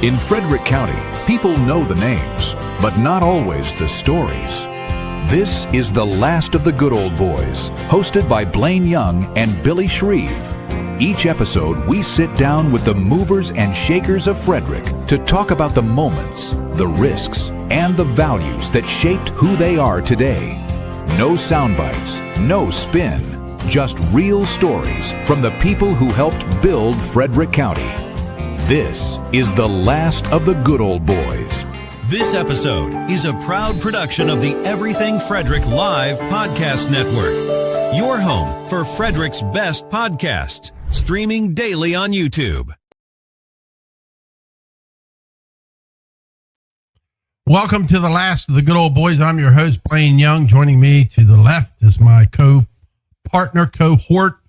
In Frederick County, people know the names, but not always the stories. This is The Last of the Good Old Boys, hosted by Blaine Young and Billy Shreve. Each episode, we sit down with the movers and shakers of Frederick to talk about the moments, the risks, and the values that shaped who they are today. No sound bites, no spin, just real stories from the people who helped build Frederick County. This is The Last of the Good Old Boys. This episode is a proud production of the Everything Frederick Live Podcast Network. Your home for Frederick's best podcasts, streaming daily on YouTube. Welcome to The Last of the Good Old Boys. I'm your host, Blaine Young. Joining me to the left is my co-partner, cohort,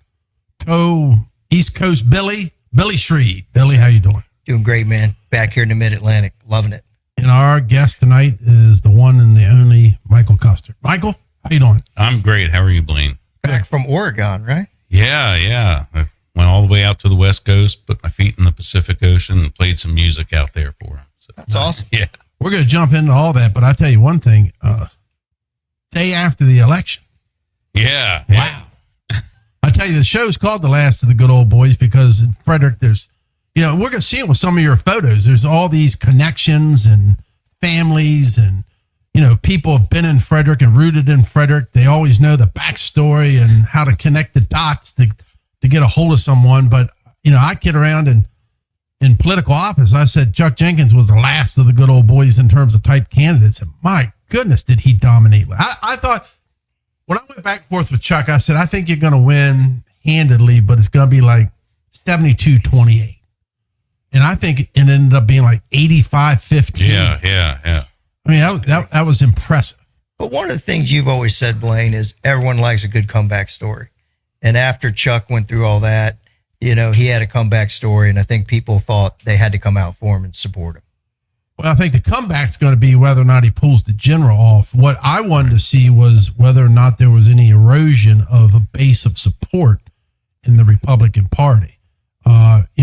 co-East Coast Billy Shreve. Billy, how you doing? Doing great, man. Back here in the Mid-Atlantic. Loving it. And our guest tonight is the one and the only Michael Kuster. Michael, how you doing? I'm great. How are you, Blaine? Back from Oregon, right? Yeah. I went all the way out to the West Coast, put my feet in the Pacific Ocean, and played some music out there for him. So, that's awesome. Yeah. We're going to jump into all that, but I tell you one thing. Day after the election. Yeah. Wow. I tell you, the show's called The Last of the Good Old Boys because in Frederick, there's, we're going to see it with some of your photos. There's all these connections and families and, people have been in Frederick and rooted in Frederick. They always know the backstory and how to connect the dots to get a hold of someone. But, I kid around in political office. I said Chuck Jenkins was the last of the good old boys in terms of type candidates. And my goodness, did he dominate. I thought, when I went back and forth with Chuck, I said, I think you're going to win handedly, but it's going to be like 72-28. And I think it ended up being like 85-15. Yeah. I mean, that was impressive. But one of the things you've always said, Blaine, is everyone likes a good comeback story. And after Chuck went through all that, he had a comeback story, and I think people thought they had to come out for him and support him. Well, I think the comeback's going to be whether or not he pulls the general off. What I wanted to see was whether or not there was any erosion of a base of support in the Republican Party.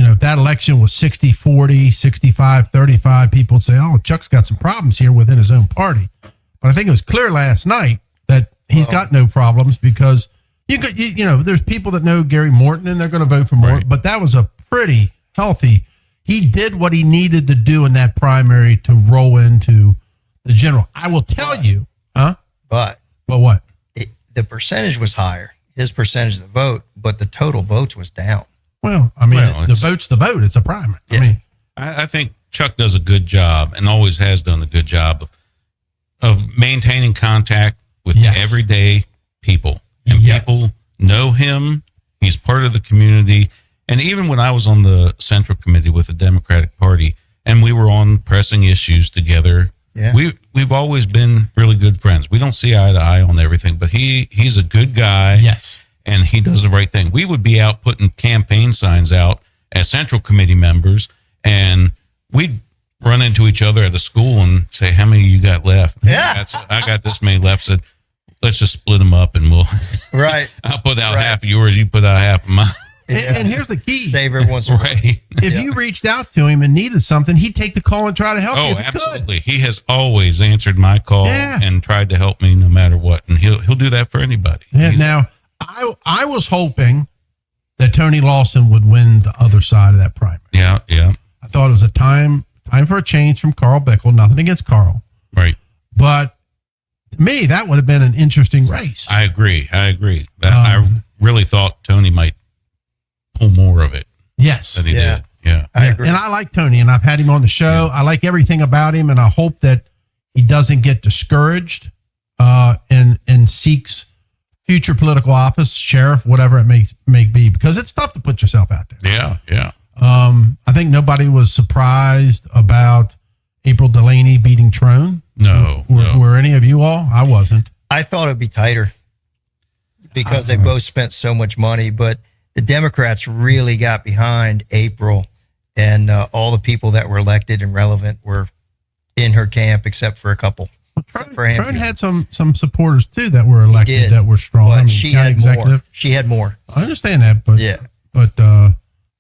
If that election was 60-40, 65-35, people would say, oh, Chuck's got some problems here within his own party. But I think it was clear last night that he's got no problems because there's people that know Gary Morton and they're going to vote for Morton, but that was a pretty healthy. He did what he needed to do in that primary to roll into the general. I will tell you, But what? The percentage was higher, his percentage of the vote, but the total votes was down. Well, the vote's the vote. It's a primary. Yeah. I think Chuck does a good job and always has done a good job of maintaining contact with everyday people. And people know him. He's part of the community. And even when I was on the Central Committee with the Democratic Party and we were on pressing issues together, we've always been really good friends. We don't see eye to eye on everything, but he's a good guy. Yes. And he does the right thing. We would be out putting campaign signs out as Central Committee members, and we'd run into each other at a school and say, how many you got left? Yeah. I got this many left. Said, let's just split them up and we'll I'll put out half of yours, you put out half of mine. And here's the key. Save everyone's right. If you reached out to him and needed something, he'd take the call and try to help you. Oh, absolutely. He has always answered my call and tried to help me no matter what. And he'll do that for anybody. Yeah. Now, I was hoping that Tony Lawson would win the other side of that primary. Yeah. I thought it was a time for a change from Carl Bickle. Nothing against Carl. Right. But to me, that would have been an interesting race. I agree. I really thought Tony might pull more of it. Yes. Than he did. Yeah. I agree. And I like Tony, and I've had him on the show. I like everything about him, and I hope that he doesn't get discouraged and seeks future political office, sheriff, whatever it may be, because it's tough to put yourself out there. Yeah, yeah. I think nobody was surprised about April Delaney beating Trone. No, Were any of you all? I wasn't. I thought it'd be tighter because they both spent so much money, but the Democrats really got behind April, and all the people that were elected and relevant were in her camp, except for a couple. Trone had some supporters too that were elected that were strong. But she had more. She had more. I understand that, but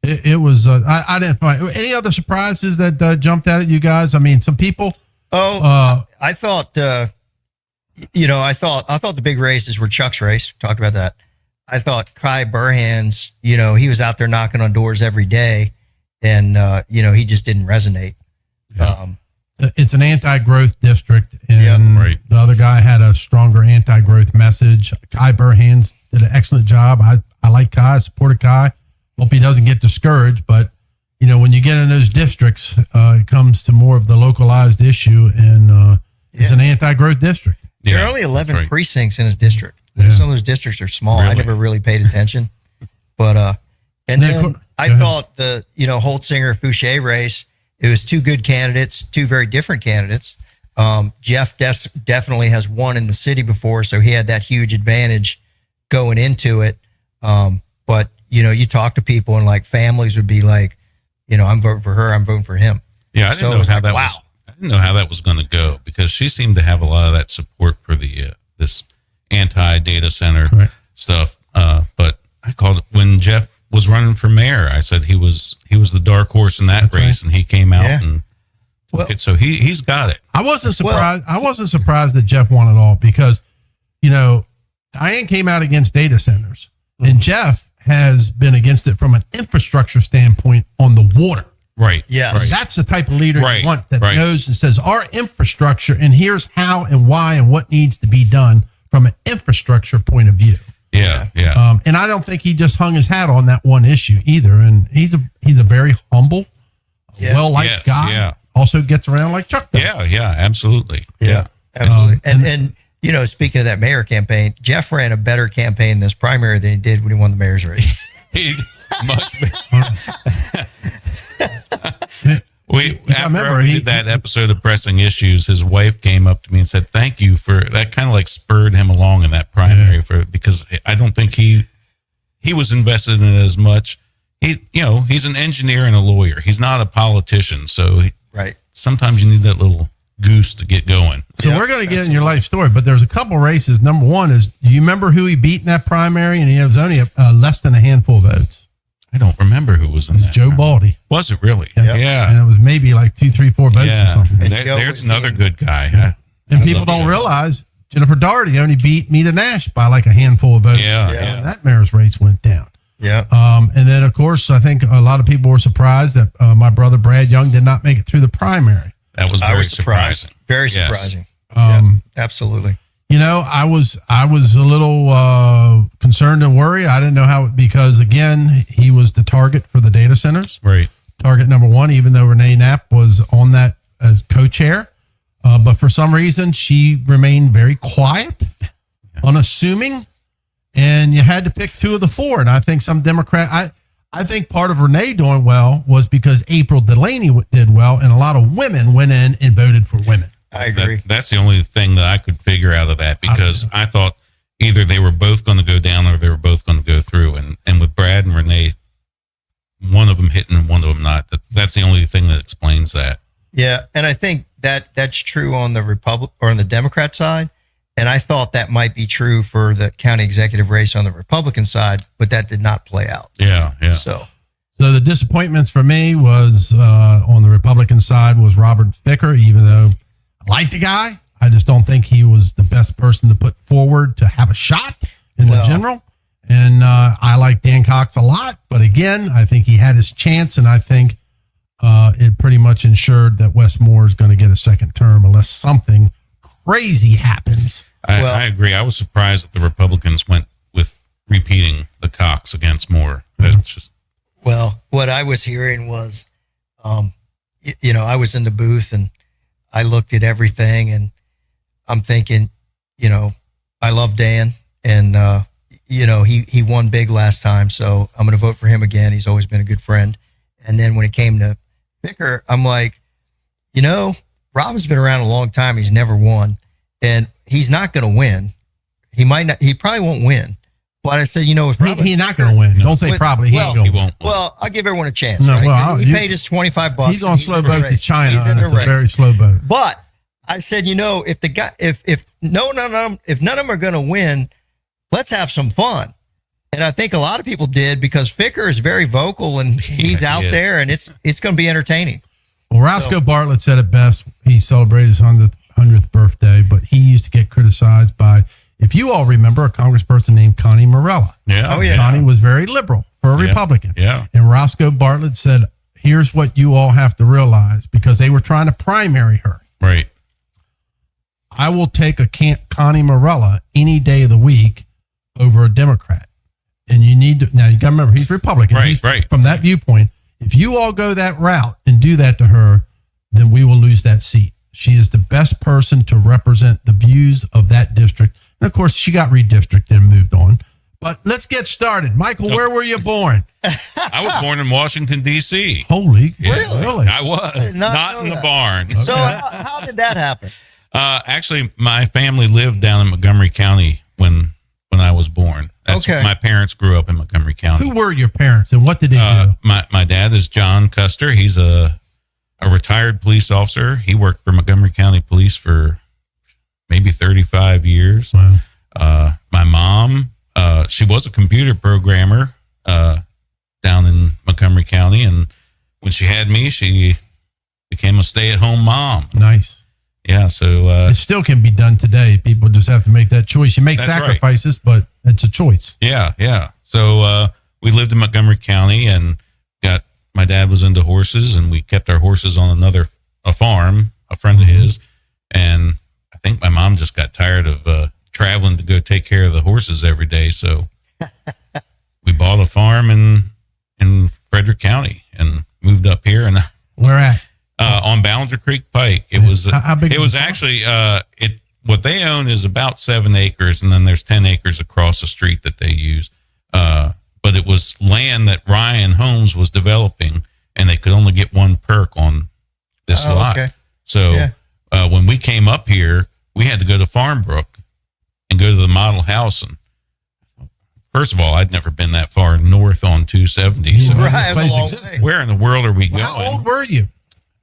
it was. I didn't find any other surprises that jumped out at you guys. I mean, some people. I thought. I thought the big races were Chuck's race. We talked about that. I thought Kai Burhan's. He was out there knocking on doors every day, and he just didn't resonate. Yeah. It's an anti-growth district, and the other guy had a stronger anti-growth message. Kai Burhan's did an excellent job. I like Kai. I supported Kai. Hope he doesn't get discouraged, but when you get in those districts, it comes to more of the localized issue, and it's an anti-growth district. There are only 11 precincts in his district. Some of those districts are small. Really? I never really paid attention, but and then I thought the Holtzinger Fouché race. It was two good candidates, two very different candidates. Jeff definitely has won in the city before, so he had that huge advantage going into it. But you talk to people and like families would be like, I'm voting for her, I'm voting for him. Yeah, I didn't know how that was going to go, because she seemed to have a lot of that support for the this anti-data center stuff. But I called it when Jeff was running for mayor. I said he was the dark horse in that race, and he came out and so he's got it. I wasn't surprised. I wasn't surprised that Jeff won it all, because Diane came out against data centers, and Jeff has been against it from an infrastructure standpoint on the water. Right. Yeah. Right. That's the type of leader you want, that knows and says our infrastructure, and here's how and why and what needs to be done from an infrastructure point of view. Yeah, yeah. And I don't think he just hung his hat on that one issue either. And he's a very humble, well-liked guy. Yeah. Also gets around like Chuck does. Yeah, absolutely. Yeah, absolutely. And speaking of that mayor campaign, Jeff ran a better campaign in this primary than he did when he won the mayor's race. Much better. After we did that episode of Pressing Issues, his wife came up to me and said, "Thank you for that." Kind of like spurred him along in that primary because I don't think he was invested in it as much. He's an engineer and a lawyer. He's not a politician, so sometimes you need that little goose to get going. So we're going to get in your life story, but there's a couple races. Number one is, do you remember who he beat in that primary? And he was only less than a handful of votes. I don't remember who was in that. Joe Baldy. Was it really? Yeah. And it was maybe like 2, 3, 4 votes or something. And there's another good guy. And people don't realize Jennifer Doherty only beat Meta Nash by like a handful of votes. Yeah. That mayor's race went down. Yeah. And then, of course, I think a lot of people were surprised that my brother Brad Young did not make it through the primary. That was very surprising. Very surprising. Absolutely. I was a little concerned and worried. I didn't know how, because again, he was the target for the data centers. Right. Target number one, even though Renee Knapp was on that as co-chair. But for some reason, she remained very quiet, unassuming, and you had to pick two of the four. And I think some Democrat, I think part of Renee doing well was because April Delaney did well, and a lot of women went in and voted for women. I agree. That's the only thing that I could figure out of that, because I thought either they were both going to go down or they were both going to go through. And with Brad and Renee, one of them hitting and one of them not, that's the only thing that explains that. Yeah. And I think that's true on the Republic or on the Democrat side. And I thought that might be true for the county executive race on the Republican side, but that did not play out. Yeah. So the disappointments for me was on the Republican side was Robert Ficker, even though I like the guy. I just don't think he was the best person to put forward to have a shot in the general. And I like Dan Cox a lot. But again, I think he had his chance. And I think it pretty much ensured that Wes Moore is going to get a second term unless something crazy happens. I agree. I was surprised that the Republicans went with repeating the Cox against Moore. That's just. Well, what I was hearing was, I was in the booth and I looked at everything and I'm thinking, I love Dan and he won big last time, so I'm going to vote for him again. He's always been a good friend. And then when it came to Vicar, I'm like, Rob's been around a long time. He's never won, and he's not going to win. He might not. He probably won't win. But I said, if he's not going to win. Don't say probably. He ain't going to win. Well, I'll give everyone a chance. No, right? well, he paid his $25. He's on slow boat to China. He's in the It's a race. very slow boat. But I said, if the guy, if none of them are going to win, let's have some fun. And I think a lot of people did, because Vicar is very vocal and he's out there, and it's going to be entertaining. Well, Roscoe Bartlett said it best. He celebrated his 100th birthday, but he used to get criticized by, if you all remember, a congressperson named Connie Morella. Yeah. Oh, yeah. Connie was very liberal for a Republican. Yeah. And Roscoe Bartlett said, here's what you all have to realize, because they were trying to primary her. Right. I will take a Connie Morella any day of the week over a Democrat. And you need to, now you got to remember, he's Republican. Right, right. From that viewpoint, if you all go that route and do that to her, then we will lose that seat. She is the best person to represent the views of that district. And of course, she got redistricted and moved on. But let's get started. Michael, where were you born? I was born in Washington, D.C. Holy, Really? I was. Not in the barn. So how did that happen? Actually, my family lived down in Montgomery County when I was born. Okay. My parents grew up in Montgomery County. Who were your parents and what did they do? My dad is John Kuster. He's a retired police officer. He worked for Montgomery County Police for maybe 35 years. Wow. My mom, she was a computer programmer down in Montgomery County, and when she had me, she became a stay-at-home mom. Nice. Yeah, so It still can be done today. People just have to make that choice. You make That's sacrifices, but it's a choice. yeah. So we lived in Montgomery County, and my dad was into horses, and we kept our horses on a farm, a friend of his, and I think my mom just got tired of traveling to go take care of the horses every day, so we bought a farm in Frederick County and moved up here, and Where at? on Ballinger Creek Pike. It was How big it was was the farm? actually what they own is about 7 acres, and then there's 10 acres across the street that they use. But it was land that Ryan Holmes was developing, and they could only get one perk on this lot. Okay. So when we came up here, we had to go to Farmbrook and go to the model house. And first of all, I'd never been that far north on 270. So Right, Place that's a long exists. way. where in the world are we going? How old were you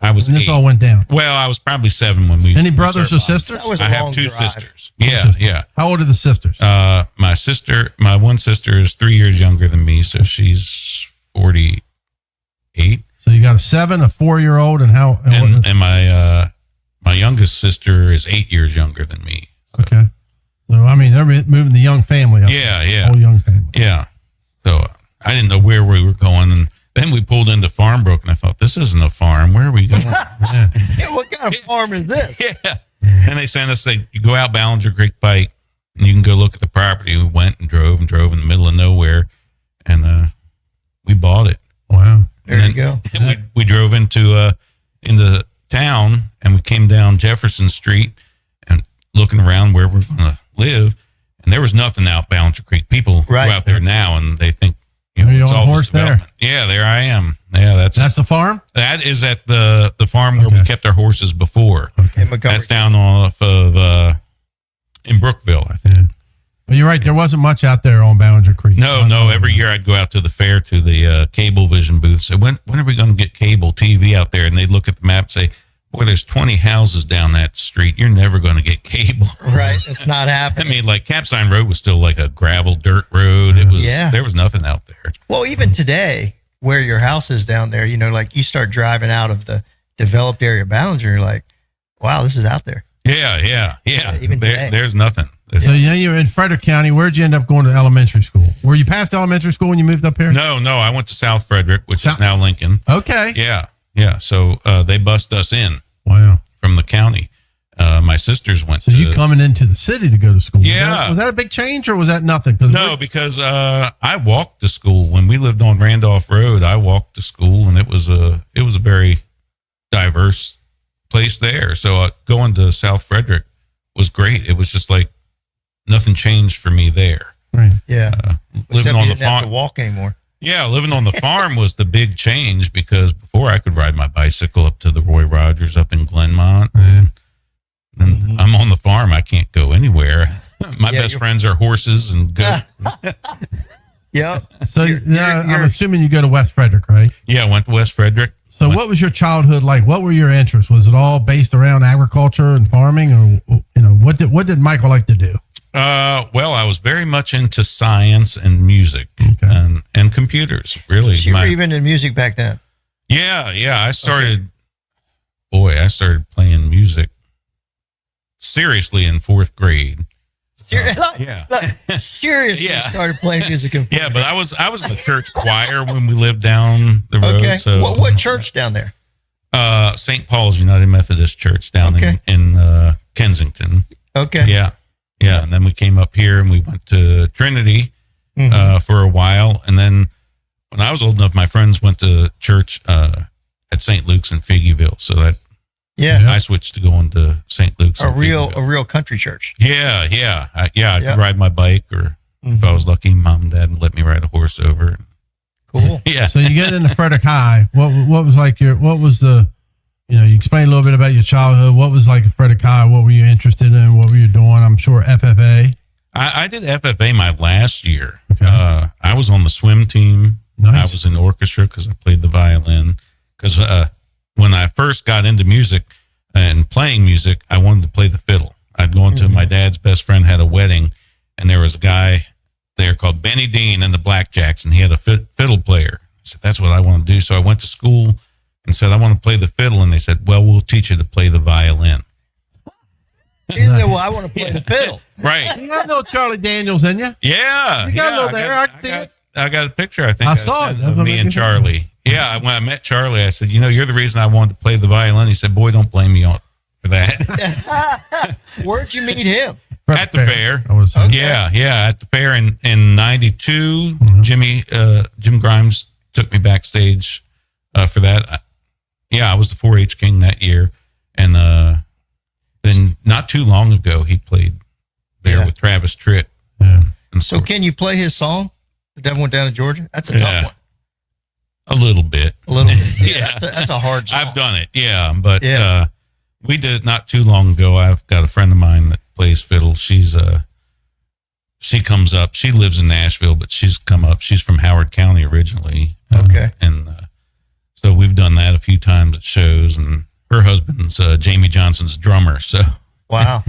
I was when this 8. all went down? Well, I was probably 7 when we. Any brothers or sisters? That was a I have long 2 drive. sisters. Yeah. How old are the sisters? My one sister is 3 years younger than me, so she's 48. So you got a 7, a 4-year-old, and how? And my youngest sister is 8 years younger than me. So, okay. So I mean, they're moving the young family up. Yeah. Whole young family. Yeah. So I didn't know where we were going, and then we pulled into Farmbrook, and I thought, this isn't a farm. Where are we going? Yeah. Yeah, what kind of farm is this? Yeah. And they sent us, you go out Ballinger Creek Pike, and you can go look at the property. We went and drove in the middle of nowhere, and we bought it. Wow. There you go. We drove into town, and we came down Jefferson Street and looking around where we're going to live, and there was nothing out Ballinger Creek. People Right. go out there now, and they think, Are you it's on a all horse this development. Yeah, there I am. Yeah, That's the farm? that is at the farm where we Okay. kept our horses before. In Montgomery. That's down off of in Brookville, I think. Yeah. But you're right. There wasn't much out there on Ballinger Creek. No. Every year I'd go out to the fair to the cable vision booth. So when are we going to get cable TV out there? And they'd look at the map and say, boy, there's 20 houses down that street. You're never going to get cable. Right. It's not I happening. mean, like Capsine Road was still like a gravel dirt road. It was, Yeah. there was nothing out there. Well, even today, where your house is down there, like you start driving out of the developed area of Ballinger, you're like, wow, this is out there. Yeah. even today. There's nothing. So you're in Frederick County. Where'd you end up going to elementary school? Were you past elementary school when you moved up here? No. I went to South Frederick, which is South- now Lincoln. Okay. Yeah. So they bussed us in Wow. from the county. My sisters went So to. you coming into the city to go to school? Yeah. Was that a big change or was that nothing? No, because I walked to school when we lived on Randolph Road. I walked to school, and it was a very diverse place there. So going to South Frederick was great. It was just like nothing changed for me there. Right. Yeah. Living on the Have to farm. walk anymore. Yeah, living on the farm was the big change, because before I could ride my bicycle up to the Roy Rogers up in Glenmont. And then I'm on the farm. I can't go anywhere. My best friends are horses and goats. Yeah. So I'm assuming you go to West Frederick, right? Yeah, I went to West Frederick. So what was your childhood like? What were your interests? Was it all based around agriculture and farming, or what did Michael like to do? Well, I was very much into science and music and computers. Really, So you were even in music back then. Yeah. I started playing music seriously in 4th grade. Seriously, Yeah. started playing music. Yeah, but I was in the church choir when we lived down the road. Okay. So What church down there? St. Paul's United Methodist Church down in Kensington. Okay. Yeah. And then we came up here and we went to Trinity for a while. And then when I was old enough, my friends went to church at St. Luke's in Figgyville. So that I switched to going to St. Luke's. A real country church. Yeah. I could ride my bike, or if I was lucky, mom and dad would let me ride a horse over. Cool. Yeah. So you get into Frederick High. What was like you explained a little bit about your childhood. What was like at Frederick High? What were you interested in? What were you doing? I'm sure FFA. I did FFA my last year. Okay. I was on the swim team. Nice. I was in orchestra because I played the violin. Because when I first got into music and playing music, I wanted to play the fiddle. I'd gone to my dad's best friend had a wedding, and there was a guy there called Benny Dean and the Blackjacks, and he had a fiddle player. I said, that's what I want to do. So I went to school and said, I want to play the fiddle. And they said, well, we'll teach you to play the violin. He said, well, I want to play the fiddle. Right. You got a little Charlie Daniels in you. Yeah. You got a little there. I can see it. I got a picture, I think. I saw it. That's Of what me made and me think. Charlie. Yeah. When I met Charlie, I said, you're the reason I wanted to play the violin. He said, boy, don't blame me for that. Where'd you meet him? At the fair. I was, Yeah, at the fair in 92, Jim Grimes took me backstage for that. I was the 4-H king that year. And then not too long ago, he played there with Travis Tritt. Yeah. So can you play his song, The Devil Went Down to Georgia? That's a tough one. A little bit. Yeah. That's a hard song. I've done it. Yeah. But we did it not too long ago. I've got a friend of mine that plays fiddle. She comes up. She lives in Nashville, but she's come up. She's from Howard County originally. Okay. And so we've done that a few times at shows, and her husband's Jamie Johnson's drummer. So Wow.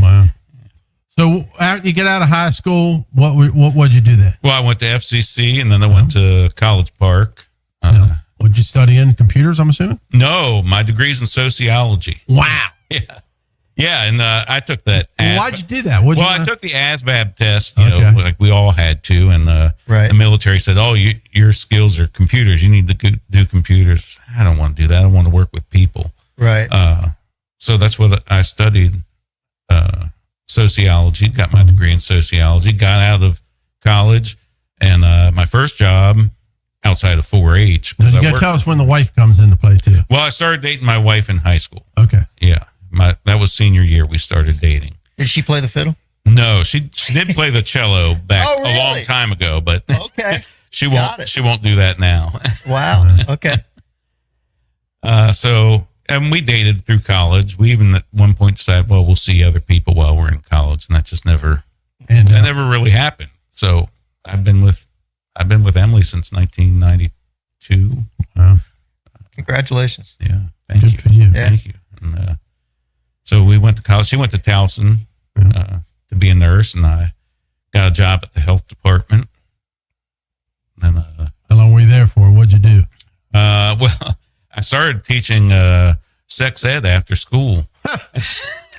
So after you get out of high school, what'd you do then? well, I went to FCC, and then I went to College Park. What'd you study in? Computers, I'm assuming? No, my degree's in sociology. Wow. Yeah, and I took that. Why'd you do that? I took the ASVAB test, like we all had to, and the military said, "Oh, your skills are computers. You need to do computers." I don't want to do that. I want to work with people. Right. So that's what I studied. Sociology. Got my degree in sociology. Got out of college, and my first job outside of 4-H. You got to tell us when the wife comes into play too. Well, I started dating my wife in high school. Okay. Yeah. That was senior year we started dating. Did she play the fiddle? No, she did play the cello back Oh, really? a long time ago, but Okay. she won't do that now. Wow. Okay. And we dated through college. We even at one point decided, well, we'll see other people while we're in college, and that just never really happened. So I've been with Emily since 1992. Wow. Congratulations. Yeah, thank Good you. for you. Yeah. Thank you. And, so we went to college. She went to Towson to be a nurse, and I got a job at the health department. Then, How long were you there for? What'd you do? well, I started teaching sex ed after school.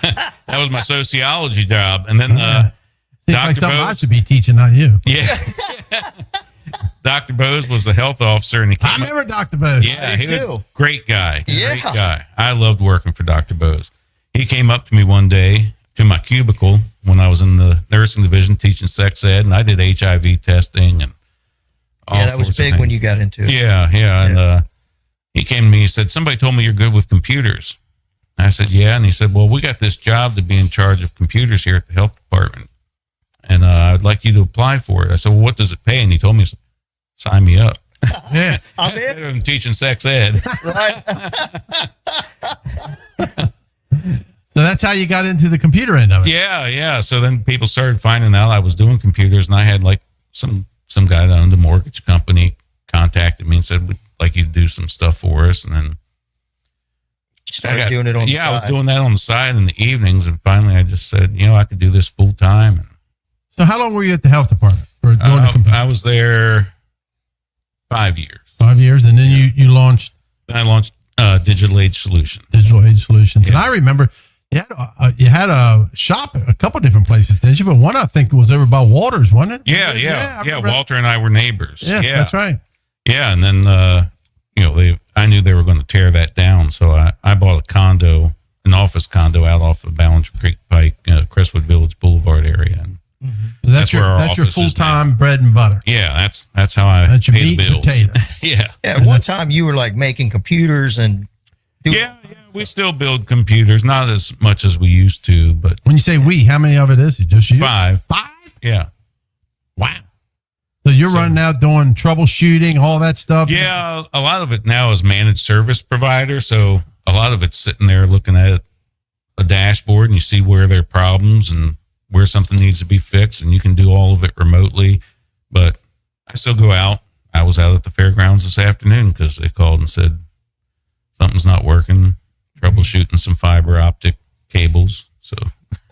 That was my sociology job, and then Seems Dr. like something I Bose, should be teaching, not you. yeah, Dr. Bose was the health officer, and he I came. remember Dr. Bose. Yeah, he was too. a great guy. Yeah. Great guy. I loved working for Dr. Bose. He came up to me one day to my cubicle when I was in the nursing division teaching sex ed, and I did HIV testing and all Yeah, that was sorts of big when things. you got into it. Yeah. And he came to me, he said, somebody told me you're good with computers. I said, yeah. And he said, well, we got this job to be in charge of computers here at the health department. I'd like you to apply for it. I said, well, what does it pay? And he told me, sign me up. Yeah. I'm teaching sex ed. Right. So that's how you got into the computer end of it. Yeah. So then people started finding out I was doing computers, and I had like some guy that owned a mortgage company contacted me and said, we'd like you to do some stuff for us. And then Started doing it on the side. I was doing that on the side in the evenings. And finally I just said, I could do this full time. So how long were you at the health department for doing the computer? I was there 5 years. 5 years. And then you launched. Then I launched Digital Age Solutions. Digital Age Solutions. Yeah. And I remember you had a shop at a couple different places, didn't you? But one I think was over by Walters, wasn't it? Yeah. Walter and I were neighbors. Yes, that's right. Yeah, and then I knew they were going to tear that down, so I bought an office condo out off of Ballinger Creek Pike, Crestwood Village Boulevard area. And so that's your full time bread and butter. Yeah, that's how I that's your pay meat the and bills. potato. Yeah. At one time, you were like making computers and. Yeah, we still build computers, not as much as we used to, but When you say we, how many of it is it? Just you? 5. 5? Yeah. Wow. So you're running out doing troubleshooting, all that stuff? Yeah, a lot of it now is managed service provider. So a lot of it's sitting there looking at a dashboard, and you see where there are problems and where something needs to be fixed, and you can do all of it remotely. But I still go out. I was out at the fairgrounds this afternoon because they called and said something's not working, troubleshooting some fiber optic cables. So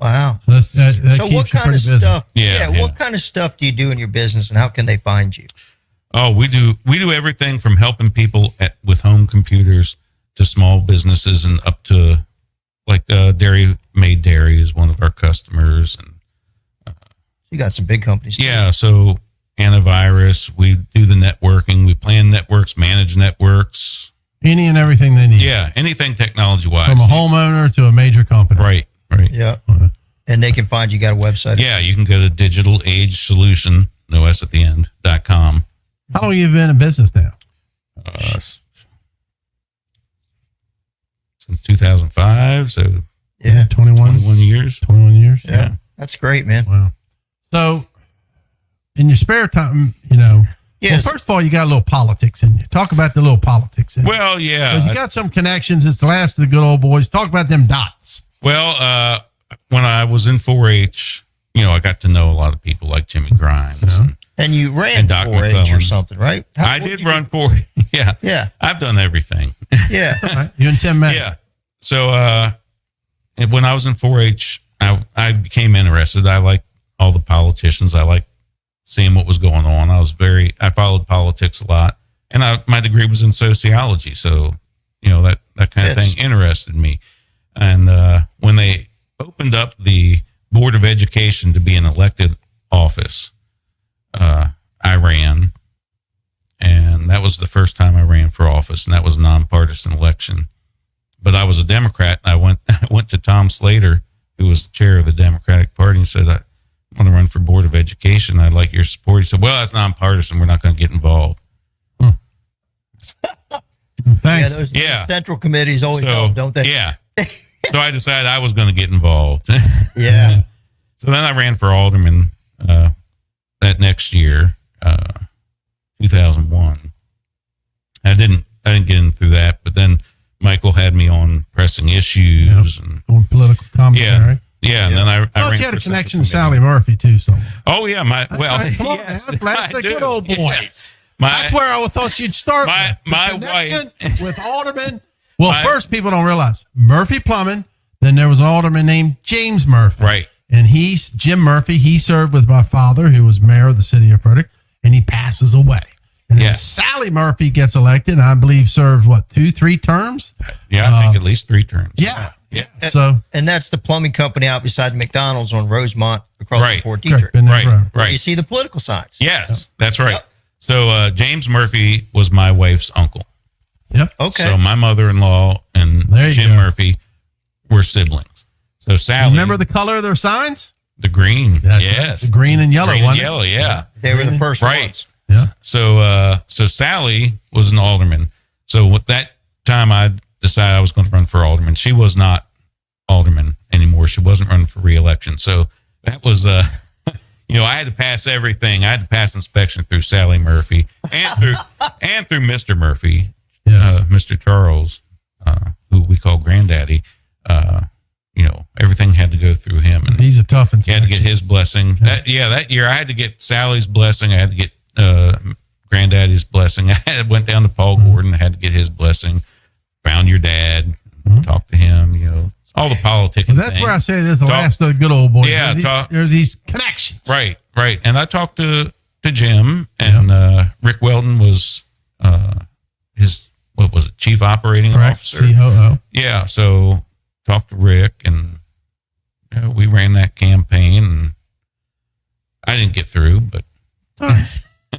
Wow. So what kind of stuff? Yeah. What kind of stuff do you do in your business, and how can they find you? Oh, we do everything from helping people with home computers to small businesses, and up to like Dairy Made Dairy is one of our customers, and You got some big companies. Too. yeah. So antivirus, we do the networking, we plan networks, manage networks. Any and everything they need. Yeah, anything technology wise. From a homeowner to a major company. Right. Yeah. And they can find you got a website. Yeah, you can go to Digital Age Solution, no S at the end, .com. How long have you been in business now? Since 2005, so Yeah. 21 years. 21 years? Yeah. That's great, man. Wow. So in your spare time, Yes. well, first of all, you got a little politics in you. Talk about the little politics in you. Well, yeah. Because you got some connections. It's the last of the good old boys. Talk about them dots. Well, when I was in 4-H, I got to know a lot of people like Jimmy Grimes. Yeah. And you ran And Doc 4-H or McClellan. something, right? I did run 4. Yeah. Yeah. I've done everything. Yeah. All right. You and Tim met. Yeah. So and when I was in 4-H, I became interested. I like all the politicians. I like seeing what was going on. I followed politics a lot, and my degree was in sociology. So, that kind of thing interested me. And when they opened up the Board of Education to be an elected office, I ran, and that was the first time I ran for office, and that was a nonpartisan election. But I was a Democrat. I went to Tom Slater, who was the chair of the Democratic Party, and said, I want to run for Board of Education. I'd like your support. He said, well, that's nonpartisan. We're not going to get involved. Thanks. Yeah, those central committees always help, don't they? Yeah. So I decided I was going to get involved. Yeah. So then I ran for alderman that next year, 2001. I didn't get in through that, but then Michael had me on pressing issues and on political commentary. Yeah, and then I thought ran you had a for connection to Central Sally Murphy too. So Oh yeah, Come on, yes, man. That's I the do. good old boys. Yes. That's where I thought you'd start. My connection wife with alderman. Well, first people don't realize Murphy Plumbing. Then there was an alderman named James Murphy. Right. And he's Jim Murphy. He served with my father, who was mayor of the city of Frederick, and he passes away. And then Sally Murphy gets elected, and I believe served, 2-3 terms? Yeah, I think at least 3 terms. Yeah. Yeah. So, And that's the plumbing company out beside McDonald's on Rosemont across from Fort correct, Dietrich. been there Right, forever. right. You see the political signs. Yes, that's right. Yep. So James Murphy was my wife's uncle. Yep. Okay. So my mother-in-law and There you Jim go. Murphy were siblings. So Sally, Remember the color of their signs? the green, That's yes, right. The green and yellow, green and wasn't it? yellow, yeah. They were the first Right. ones. Yeah. So Sally was an alderman. So with that time, I decided I was going to run for alderman. She was not alderman anymore. She wasn't running for re-election. So that was, I had to pass everything. I had to pass inspection through Sally Murphy and through Mr. Murphy, Mr. Charles, who we call Granddaddy. Everything had to go through him, and he's a tough inspection. You had to get his blessing. That year I had to get Sally's blessing. I had to get Granddaddy's blessing. I went down to Paul Gordon. I had to get his blessing. Found your dad, talked to him. All the politicking. Well, that's where I say this is the last of the good old boys. Yeah, there's these connections. Right. And I talked to Jim, and Rick Weldon was his chief operating officer, COO. Yeah, so talked to Rick, and we ran that campaign, and I didn't get through, but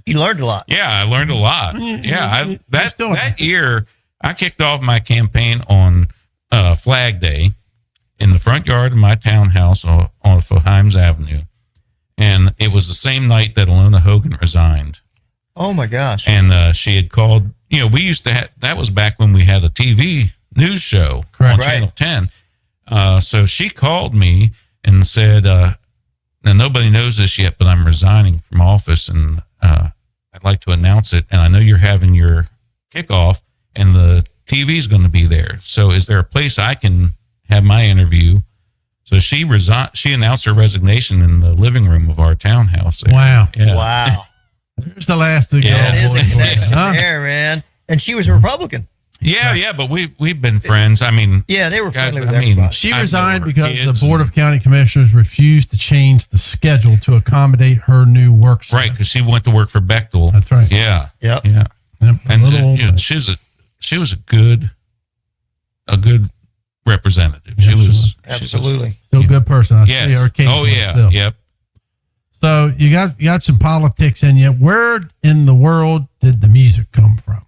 you learned a lot. Yeah, I learned a lot. Yeah, that year I kicked off my campaign on Flag Day in the front yard of my townhouse on Fohimes Avenue, and it was the same night that Alona Hogan resigned. Oh my gosh! And she had called. We used to have. That was back when we had a TV news show on Channel 10. So she called me and said, "Now nobody knows this yet, but I'm resigning from office, and I'd like to announce it. And I know you're having your kickoff, and the TV's going to be there. So is there a place I can have my interview?" So she announced her resignation in the living room of our townhouse there. Wow. Yeah. Wow. There's the last of the it is a connection there, man. And she was a Republican. Yeah, but we've been friends. I mean, yeah, they were friendly with everybody. She resigned because the Board of County Commissioners refused to change the schedule to accommodate her new work schedule. Right, because she went to work for Bechtel. That's right. Yeah. Yep. Yeah. And she was a good representative. She was absolutely still a good person. I see her occasionally. Oh yeah. Still. Yep. So you got some politics in you. Where in the world did the music come from?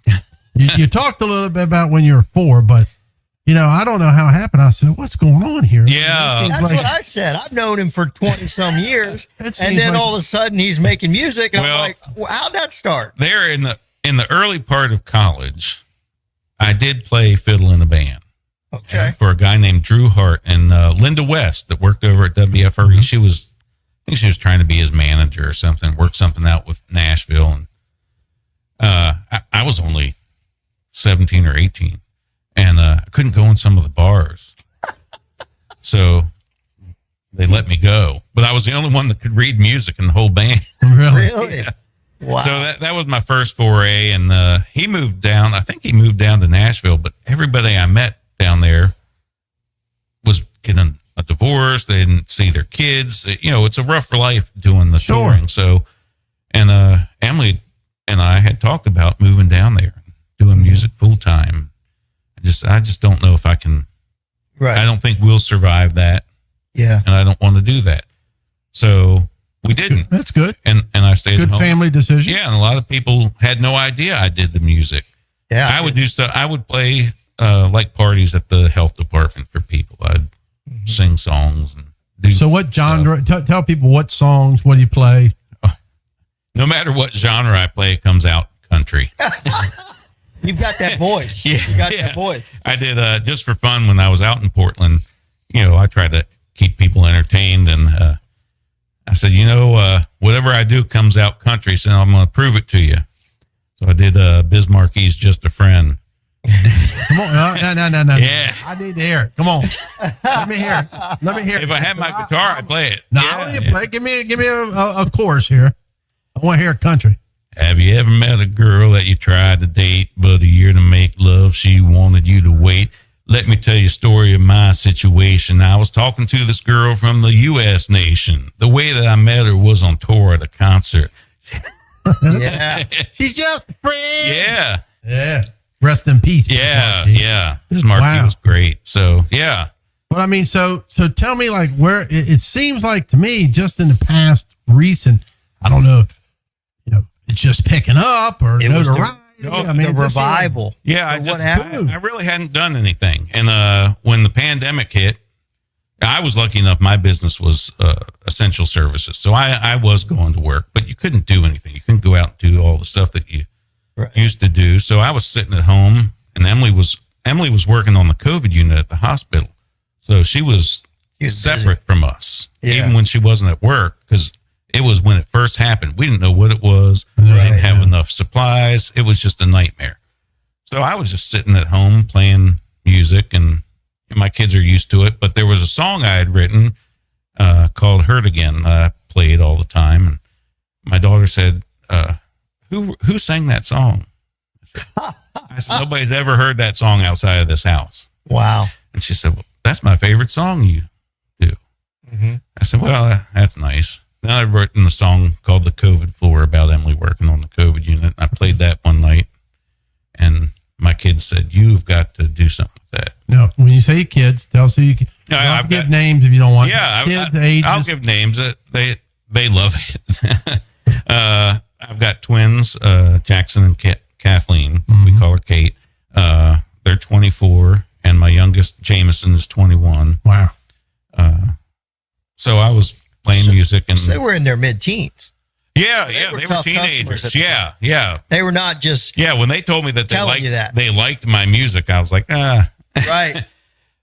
you talked a little bit about when you were 4, but I don't know how it happened. I said, "What's going on here?" Yeah, that's what I said. I've known him for 20 some years, and then all of a sudden he's making music, and I'm like, "How'd that start?" There in the early part of college, I did play fiddle in a band. Okay. For a guy named Drew Hart and Linda West that worked over at WFRE. Mm-hmm. I think she was trying to be his manager or something, work something out with Nashville. And I was only 17 or 18, and I couldn't go in some of the bars. So they let me go. But I was the only one that could read music in the whole band. Really? Yeah. Wow. So that was my first foray. And he moved down. I think he moved down to Nashville, but everybody I met down there was getting a divorce. They didn't see their kids. It's a rough life doing the touring. So, and Emily and I had talked about moving down there, doing music full time. I just don't know if I can. Right. I don't think we'll survive that. Yeah. And I don't want to do that. So we didn't. That's good. And I stayed at home. Good family decision. Yeah, and a lot of people had no idea I did the music. Yeah. I would do stuff. I would play like parties at the health department for people. I'd sing songs and do. So what genre? Tell people what songs. What do you play? No matter what genre I play, it comes out country. You've got that voice. Yeah, you got that voice. I did just for fun when I was out in Portland. I tried to keep people entertained, and I said, whatever I do comes out country, so I'm going to prove it to you. So I did Bismarck's "Just a Friend." Come on, no. Yeah, I need to hear it. Come on, let me hear it. If I had my guitar, I'd play it. No, play. Give me a chorus here. I want to hear country. Have you ever met a girl that you tried to date, but a year to make love, she wanted you to wait? Let me tell you a story of my situation. I was talking to this girl from the U.S. nation. The way that I met her was on tour at a concert. Yeah. She's just a friend. Yeah. Rest in peace. Yeah. Bismarcky was great. So, yeah. But I mean, so tell me, like, where it seems like to me, just in the past recent, I don't know if, it's just picking up or notoriety. The revival. Yeah, I really hadn't done anything. And when the pandemic hit, I was lucky enough. My business was essential services. So I was going to work, but you couldn't do anything. You couldn't go out and do all the stuff that you used to do. So I was sitting at home, and Emily was working on the COVID unit at the hospital. So she was separate from us, even when she wasn't at work, because it was first happened. We didn't know what it was. We didn't have enough supplies. It was just a nightmare. So I was just sitting at home playing music, and my kids are used to it. But there was a song I had written called Hurt Again. I played all the time. And my daughter said, who sang that song? I said, nobody's ever heard that song outside of this house. Wow. And she said, well, that's my favorite song you do. Mm-hmm. I said, well, that's nice. Then I wrote in a song called The COVID Floor about Emily working on the COVID unit. I played that one night, and my kids said, you've got to do something with that. No, when you say kids, tell us who you can. I'll give names if you don't want. Yeah, kids, ages. I'll give names. They love it. I've got twins, Jackson and Kathleen. Mm-hmm. We call her Kate. They're 24, and my youngest, Jameson, is 21. Wow. So I was playing music, and so they were in their mid-teens. Yeah, they were teenagers. Yeah. They were not just when they told me that they liked my music, I was like, Right.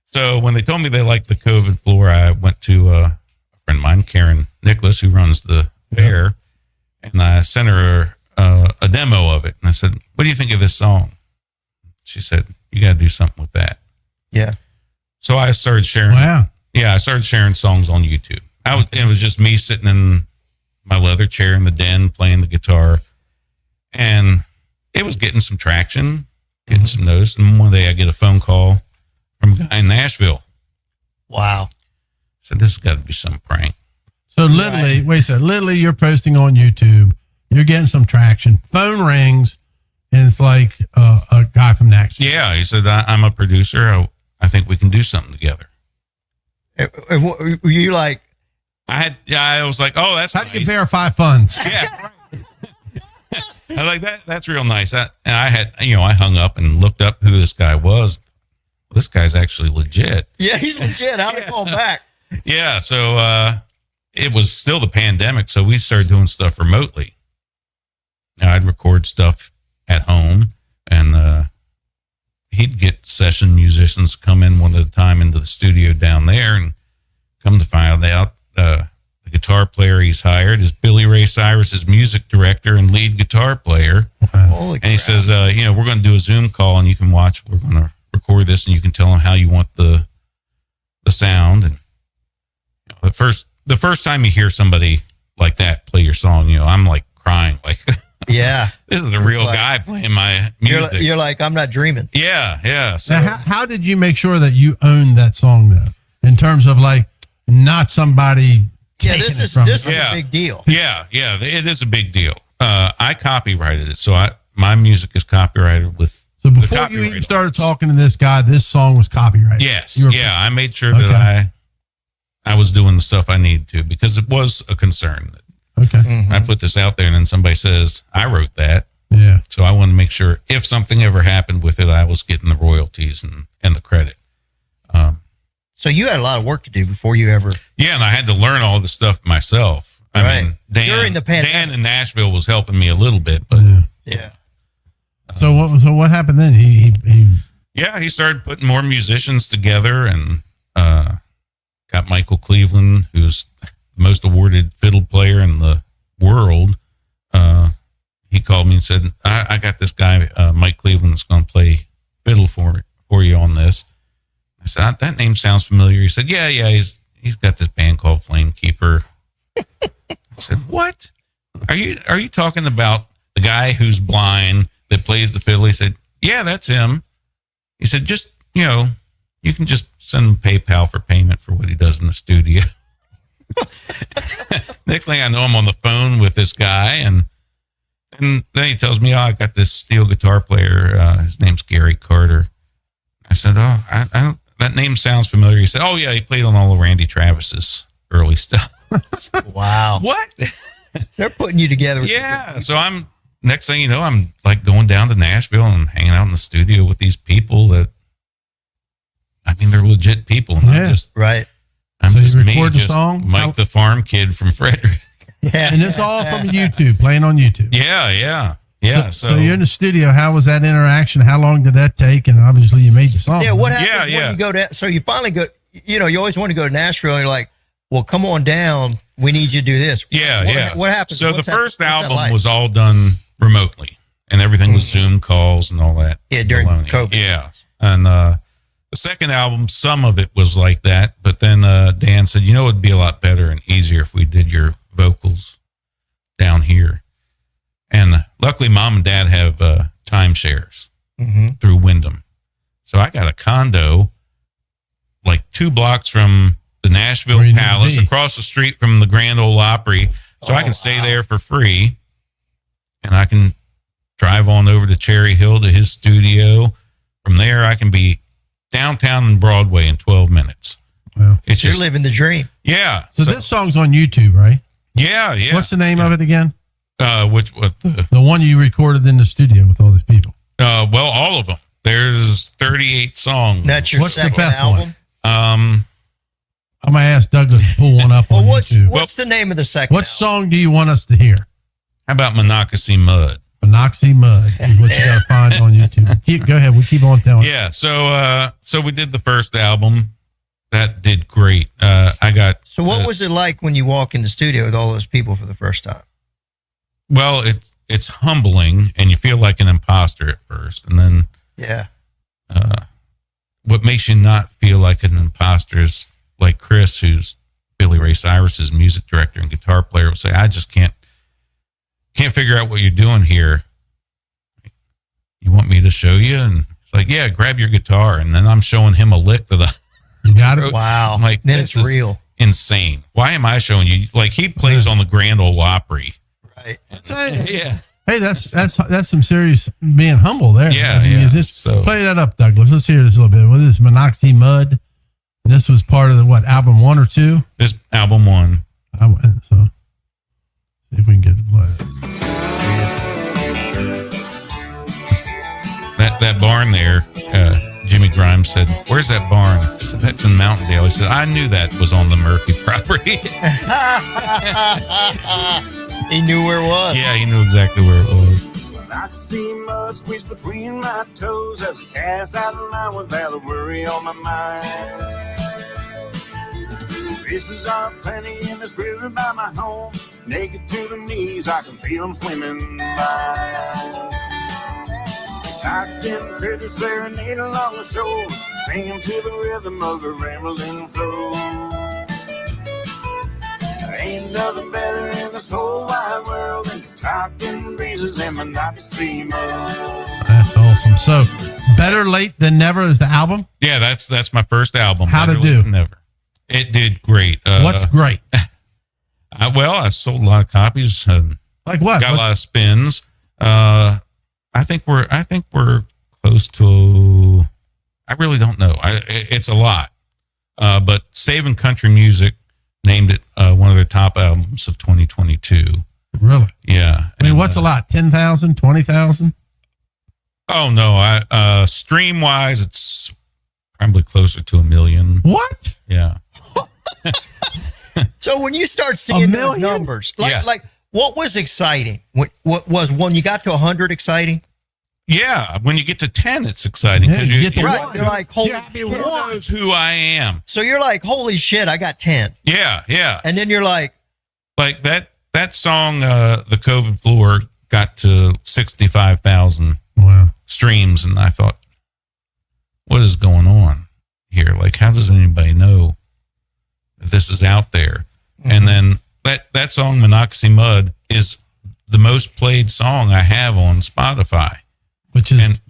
So when they told me they liked the COVID Floor, I went to a friend of mine, Karen Nicholas, who runs the fair, and I sent her a demo of it. And I said, what do you think of this song? She said, you got to do something with that. Yeah. So I started sharing. Wow. Yeah, I started sharing songs on YouTube. It was just me sitting in my leather chair in the den playing the guitar, and it was getting some traction, getting some notice. And one day I get a phone call from a guy in Nashville. Wow. I said, this has got to be some prank. So literally, literally you're posting on YouTube, you're getting some traction, phone rings, and it's like a guy from Nashville. Yeah, he said, I'm a producer. I think we can do something together. Were you like, I was like, oh, that's how nice. do you verify funds? Yeah. I was like that. That's real nice. And I had, I hung up and looked up who this guy was. This guy's actually legit. Yeah, he's legit. How'd it call back? Yeah. So it was still the pandemic. So we started doing stuff remotely. Now I'd record stuff at home, and he'd get session musicians come in one at a time into the studio down there, and come to find out the guitar player he's hired is Billy Ray Cyrus's music director and lead guitar player. Holy and he says, we're going to do a Zoom call, and you can watch. We're going to record this, and you can tell him how you want the sound. And the first time you hear somebody like that play your song, I'm like crying, like, yeah, this is a real guy playing my music. You're like, I'm not dreaming. Yeah. So now, how did you make sure that you owned that song though, in terms of like not somebody? Yeah, this is a big deal. Yeah, it is a big deal. I copyrighted it, so my music is copyrighted with. So before you even started talking to this guy, this song was copyrighted. Yes, I made sure that I was doing the stuff I needed to, because it was a concern that I put this out there and then somebody says I wrote that. Yeah. So I wanted to make sure if something ever happened with it, I was getting the royalties and the credit. So you had a lot of work to do before you ever. Yeah, and I had to learn all this stuff myself. I mean, during the pandemic, Dan in Nashville was helping me a little bit, but yeah. So what happened then? He started putting more musicians together, and got Michael Cleveland, who's the most awarded fiddle player in the world. He called me and said, I got this guy, Mike Cleveland, that's going to play fiddle for you on this. I said, that name sounds familiar. He said, yeah, he's got this band called Flamekeeper. I said, what? Are you talking about the guy who's blind that plays the fiddle? He said, yeah, that's him. He said, just, you can just send him PayPal for payment for what he does in the studio. Next thing I know, I'm on the phone with this guy, and then he tells me, I got this steel guitar player. His name's Gary Carter. I said, I don't, that name sounds familiar. He said, oh yeah, he played on all of Randy Travis's early stuff. Wow. What? They're putting you together. Yeah. So next thing you know, I'm like going down to Nashville and hanging out in the studio with these people that, they're legit people. Yeah. I'm so just you me, record the just song? Mike the farm kid from Frederick. Yeah. And it's all from YouTube, playing on YouTube. Yeah. So you're in the studio. How was that interaction? How long did that take? And obviously you made the song. Yeah. What happens when you go to, so you finally go, you always want to go to Nashville, and you're like, well, come on down. We need you to do this. Yeah. What happened? So the first album was all done remotely, and everything was Zoom calls and all that. Yeah, during COVID. Yeah. And the second album, some of it was like that, but then Dan said, it'd be a lot better and easier if we did your vocals down here. And luckily, Mom and Dad have timeshares through Wyndham. So I got a condo like 2 blocks from the Nashville Palace, across the street from the Grand Ole Opry. So I can stay there for free, and I can drive on over to Cherry Hill to his studio. From there, I can be downtown and Broadway in 12 minutes. Wow. You're living the dream. Yeah. So this song's on YouTube, right? Yeah. What's the name of it again? The one you recorded in the studio with all these people? Well, all of them. There's 38 songs. That's your What's the second best album? one? I might ask Douglas to pull one up on YouTube. What's the name of the second What album? song do you want us to hear? How about Monocacy Mud? Monocacy Mud is what you got to find on YouTube. Go ahead. We keep on telling. Yeah. So we did the first album. That did great. So what was it like when you walk in the studio with all those people for the first time? Well, it's humbling, and you feel like an imposter at first, and then what makes you not feel like an imposter is like Chris, who's Billy Ray Cyrus's music director and guitar player, will say, "I just can't figure out what you're doing here. You want me to show you?" And it's like, "Yeah, grab your guitar." And then I'm showing him a lick that you got it. Wow. I'm like, then it's real. Insane. Why am I showing you? Like, he plays on the Grand Ole Opry. Right. Yeah. Hey, that's some serious being humble there. Yeah. As a musician. So play that up, Douglas. Let's hear this a little bit. What is this? Monocacy Mud. And this was part of the album 1 or 2? This album 1. So see if we can get to play it. That barn there, Jimmy Grimes said, "Where's that barn?" I said, "That's in Mountaindale." He said, "I knew that was on the Murphy property." He knew where it was. Yeah, he knew exactly where it was. I could see mud squeeze between my toes as I cast out of line without a worry on my mind. Fishes are plenty in this river by my home. Naked to the knees, I can feel them swimming by. Tucked in critters serenade along the shores, singing to the rhythm of the rambling flow. There ain't nothing better in this whole wide world than talking breezes and Monocacy Mud. That's awesome. So, Better Late Than Never is the album? Yeah, that's my first album. How'd it do? Never. It did great. What's great? I sold a lot of copies. Like what? Got a lot of spins. I think we're close to. I really don't know. It's a lot. But Saving Country Music named it one of their top albums of 2022. Really? Yeah. I mean, what's a lot? 10,000, 20,000? Oh no! Stream wise, it's probably closer to 1 million. What? Yeah. So when you start seeing those numbers, like what was exciting? What was when you got to 100 exciting? Yeah, when you get to 10, it's exciting because you get the right. one. You're like, holy who knows who I am. So you're like, holy shit, I got 10. Yeah. And then you're like that song, The COVID Floor, got to 65,000 streams, and I thought, what is going on here? Like, how does anybody know that this is out there? Mm-hmm. And then that song, Monocacy Mud, is the most played song I have on Spotify. Which is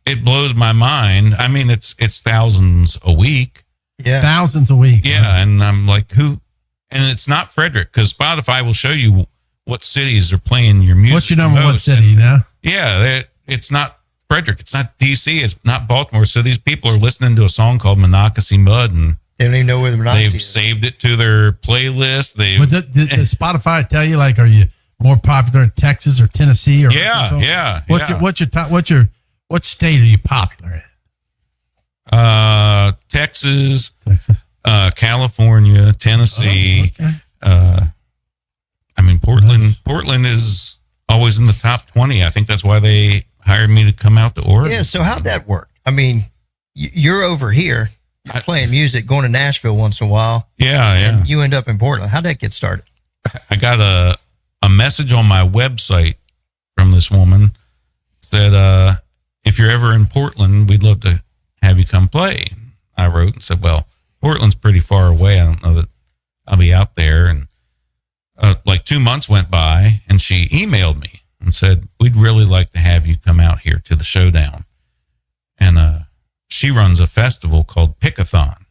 it blows my mind. I mean, it's thousands a week. Yeah. Thousands a week. Yeah. Right? And I'm like, who? And it's not Frederick, because Spotify will show you what cities are playing your music. What's your number one city now? Yeah. It's not Frederick. It's not DC. It's not Baltimore. So these people are listening to a song called Monocacy Mud, and they don't even know where the Monocacy they've is. saved it to their playlist. But does Spotify tell you, like, are you more popular in Texas or Tennessee or Yeah. What state are you popular in? Texas, California, Tennessee. Oh, okay. I mean, Portland is always in the top 20. I think that's why they hired me to come out to Oregon. Yeah. So how'd that work? I mean, you're over here you're playing music, going to Nashville once in a while. Yeah, yeah. And you end up in Portland. How'd that get started? I got a message on my website from this woman. Said, if you're ever in Portland, we'd love to have you come play. I wrote and said, well, Portland's pretty far away. I don't know that I'll be out there. And like 2 months went by, and she emailed me and said, we'd really like to have you come out here to the Showdown. And she runs a festival called Pickathon.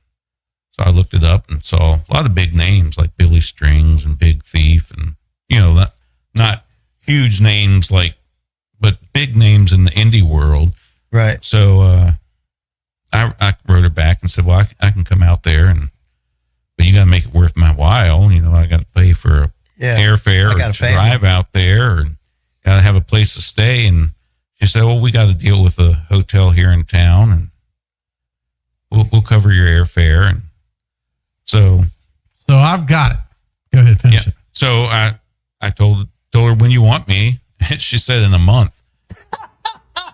So I looked it up and saw a lot of big names like Billy Strings and Big Thief, and, you know, not huge names but big names in the indie world. Right. So I wrote her back and said, well, I can come out there, but you got to make it worth my while. You know, I got to pay for airfare to drive out there, and got to have a place to stay. And she said, well, we got to deal with a hotel here in town, and we'll cover your airfare. And so I've got it. Go ahead, finish it. So I told her, when you want me. And she said, in a month.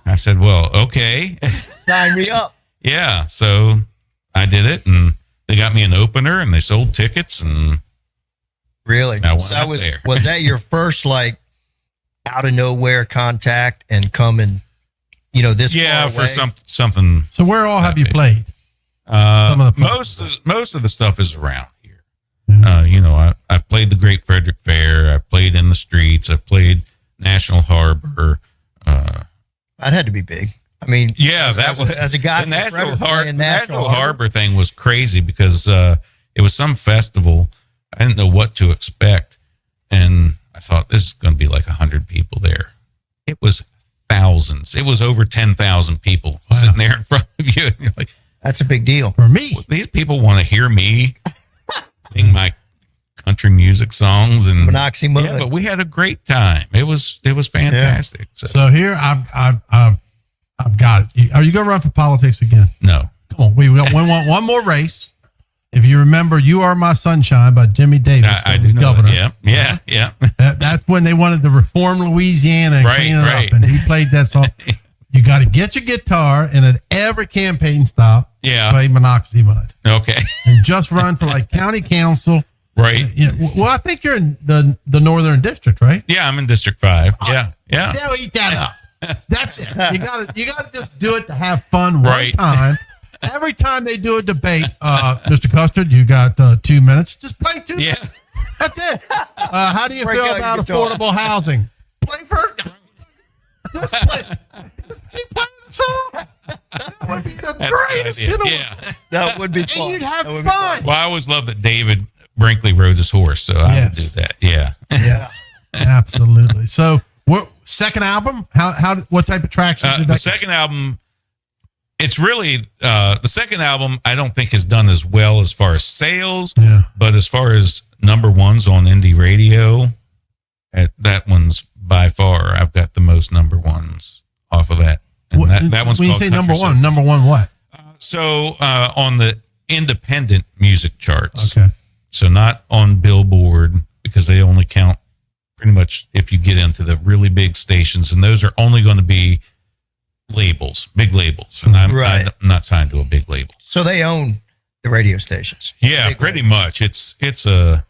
I said, well, okay. Sign me up. Yeah. So I did it, and they got me an opener, and they sold tickets, and really? I went So out was there. Was that your first like out of nowhere contact and come and, you know, this yeah, far for away? something. So where all have you big. played? Some of the most of the stuff is around here. You know, I played the Great Frederick Fair. I played in the streets. I played National Harbor. That had to be big. I mean, yeah, as a guy the from National Harbor thing was crazy because it was some festival. I didn't know what to expect, and I thought this is going to be like 100 people there. It was thousands. It was over 10,000 people sitting there in front of you, and you're like, that's a big deal for me. These people want to hear me sing my country music songs and Monoxy Mud. Yeah, but we had a great time. It was fantastic. Yeah. So here I've got it. Are you going to run for politics again? No. Come on, we want one more race. If you remember, "You Are My Sunshine" by Jimmy Davis, I do know governor. that. Yeah. That's when they wanted to reform Louisiana and clean it up, and he played that song. You got to get your guitar, and at every campaign stop, play Monoxy Mud. Okay. And just run for like county council. Right. Well, I think you're in the Northern District, right? Yeah, I'm in District 5. Yeah. They'll eat that up. That's it. You gotta just do it to have fun right. one time. Every time they do a debate, Mr. Kuster, you got 2 minutes. Just play 2 minutes. That's it. How do you feel about affordable housing? Play first. Just play. Keep playing the song. That would be the greatest. That would be fun. And you'd have fun. Well, I always love that David Brinkley rode his horse, so I would do that. Yeah. Yes. Absolutely. So, second album? What type of traction did that? The second album, it's really the second album. I don't think has done as well as far as sales, but as far as number ones on indie radio, that one's by far. I've got the most number ones off of that, and that one's. When you say number one what? So on the independent music charts. Okay. So not on Billboard, because they only count pretty much if you get into the really big stations, and those are only going to be labels, big labels. And I'm not signed to a big label. So they own the radio stations. Yeah, pretty much. It's a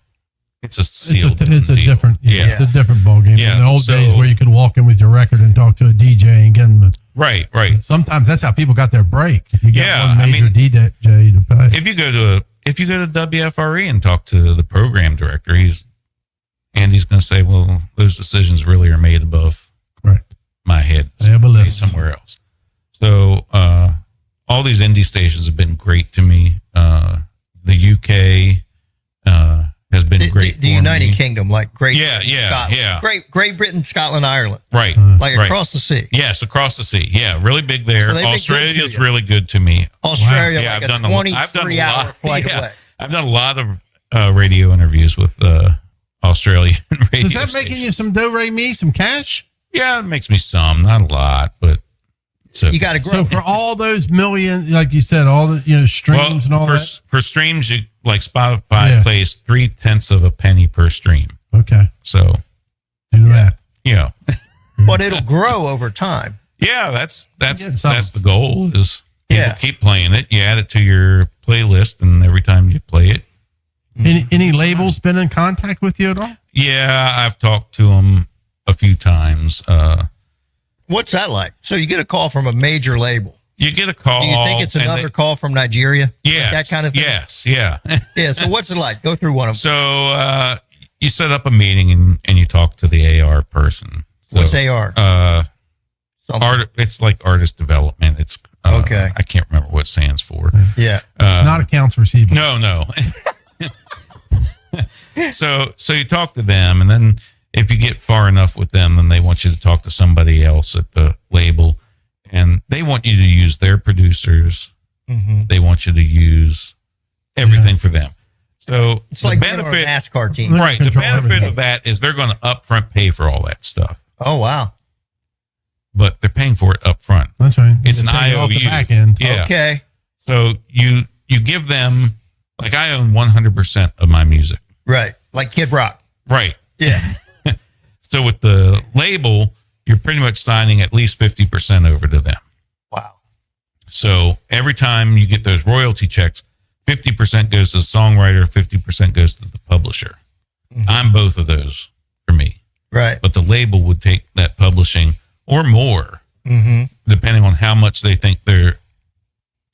sealed it's a deal. different it's a different ballgame. Yeah, in the old days where you could walk in with your record and talk to a DJ and get them. Right. Sometimes that's how people got their break. If you got one major DJ to play. If you go to WFRE and talk to the program director, Andy's going to say, well, those decisions really are made above my head. They have a list somewhere else. So all these indie stations have been great to me. The UK has been great. The United Kingdom, like Great Britain, Scotland, Ireland, right? Across the sea. Yes, across the sea. Yeah, really big there. So Australia is really good to me. Australia, like a 23-hour flight away. I've done a lot of radio interviews with Australian radio. Is that making you some do-re-mi, some cash? Yeah, it makes me some, not a lot, but you got to grow. So for all those millions, like you said, all the streams and all that. For streams, like Spotify plays 0.3 of a penny per stream. Okay, so do that. But it'll grow over time. Yeah, that's the goal. Is People keep playing it. You add it to your playlist, and every time you play it. Any labels been in contact with you at all? Yeah, I've talked to them a few times. What's that like? So you get a call from a major label. You get a call. Do you think it's another call from Nigeria? Yes. Like that kind of thing? Yes. Yeah. Yeah. So what's it like? Go through one of them. So you set up a meeting and you talk to the AR person. So, What's AR? It's like artist development. It's okay. I can't remember what it stands for. Yeah. It's not accounts receivable. No. So you talk to them, and then if you get far enough with them, then they want you to talk to somebody else at the label, and they want you to use their producers. Mm-hmm. They want you to use everything for them. So it's like being on a NASCAR team. Right. The benefit of that is they're going to upfront pay for all that stuff. Oh, wow. But they're paying for it up front. That's right. It's an IOU. Back end. Yeah. Okay. So you give them, like, I own 100% of my music. Right. Like Kid Rock. Right. Yeah. So with the label, you're pretty much signing at least 50% over to them. Wow. So every time you get those royalty checks, 50% goes to the songwriter, 50% goes to the publisher. Mm-hmm. I'm both of those for me. Right. But the label would take that publishing or more, depending on how much they think they're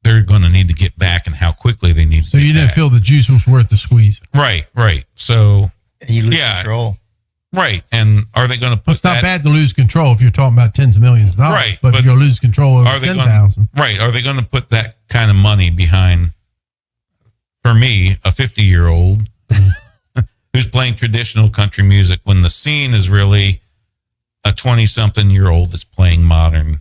going to need to get back and how quickly they need to So get you didn't back. feel the juice was worth the squeeze. Right. So you lose control. Right. And are they going to put It's not bad to lose control if you're talking about tens of millions of dollars. Right, But but you're going to lose control over 10,000. Right. Are they going to put that kind of money behind, for me, a 50-year-old who's playing traditional country music when the scene is really a 20-something-year-old that's playing modern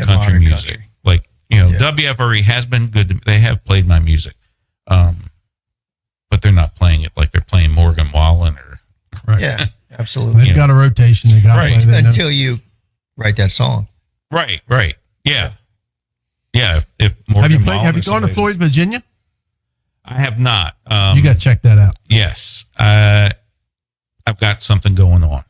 country music? Country. Like, WFRE has been good. They have played my music. But they're not playing it like they're playing Morgan Wallen or. Right. Yeah, absolutely. They've got a rotation. They got to play until you write that song. Right. Yeah. Yeah. If Morgan have you gone to Floyd, Virginia? I have not. You got to check that out. Yes. I've got something going on.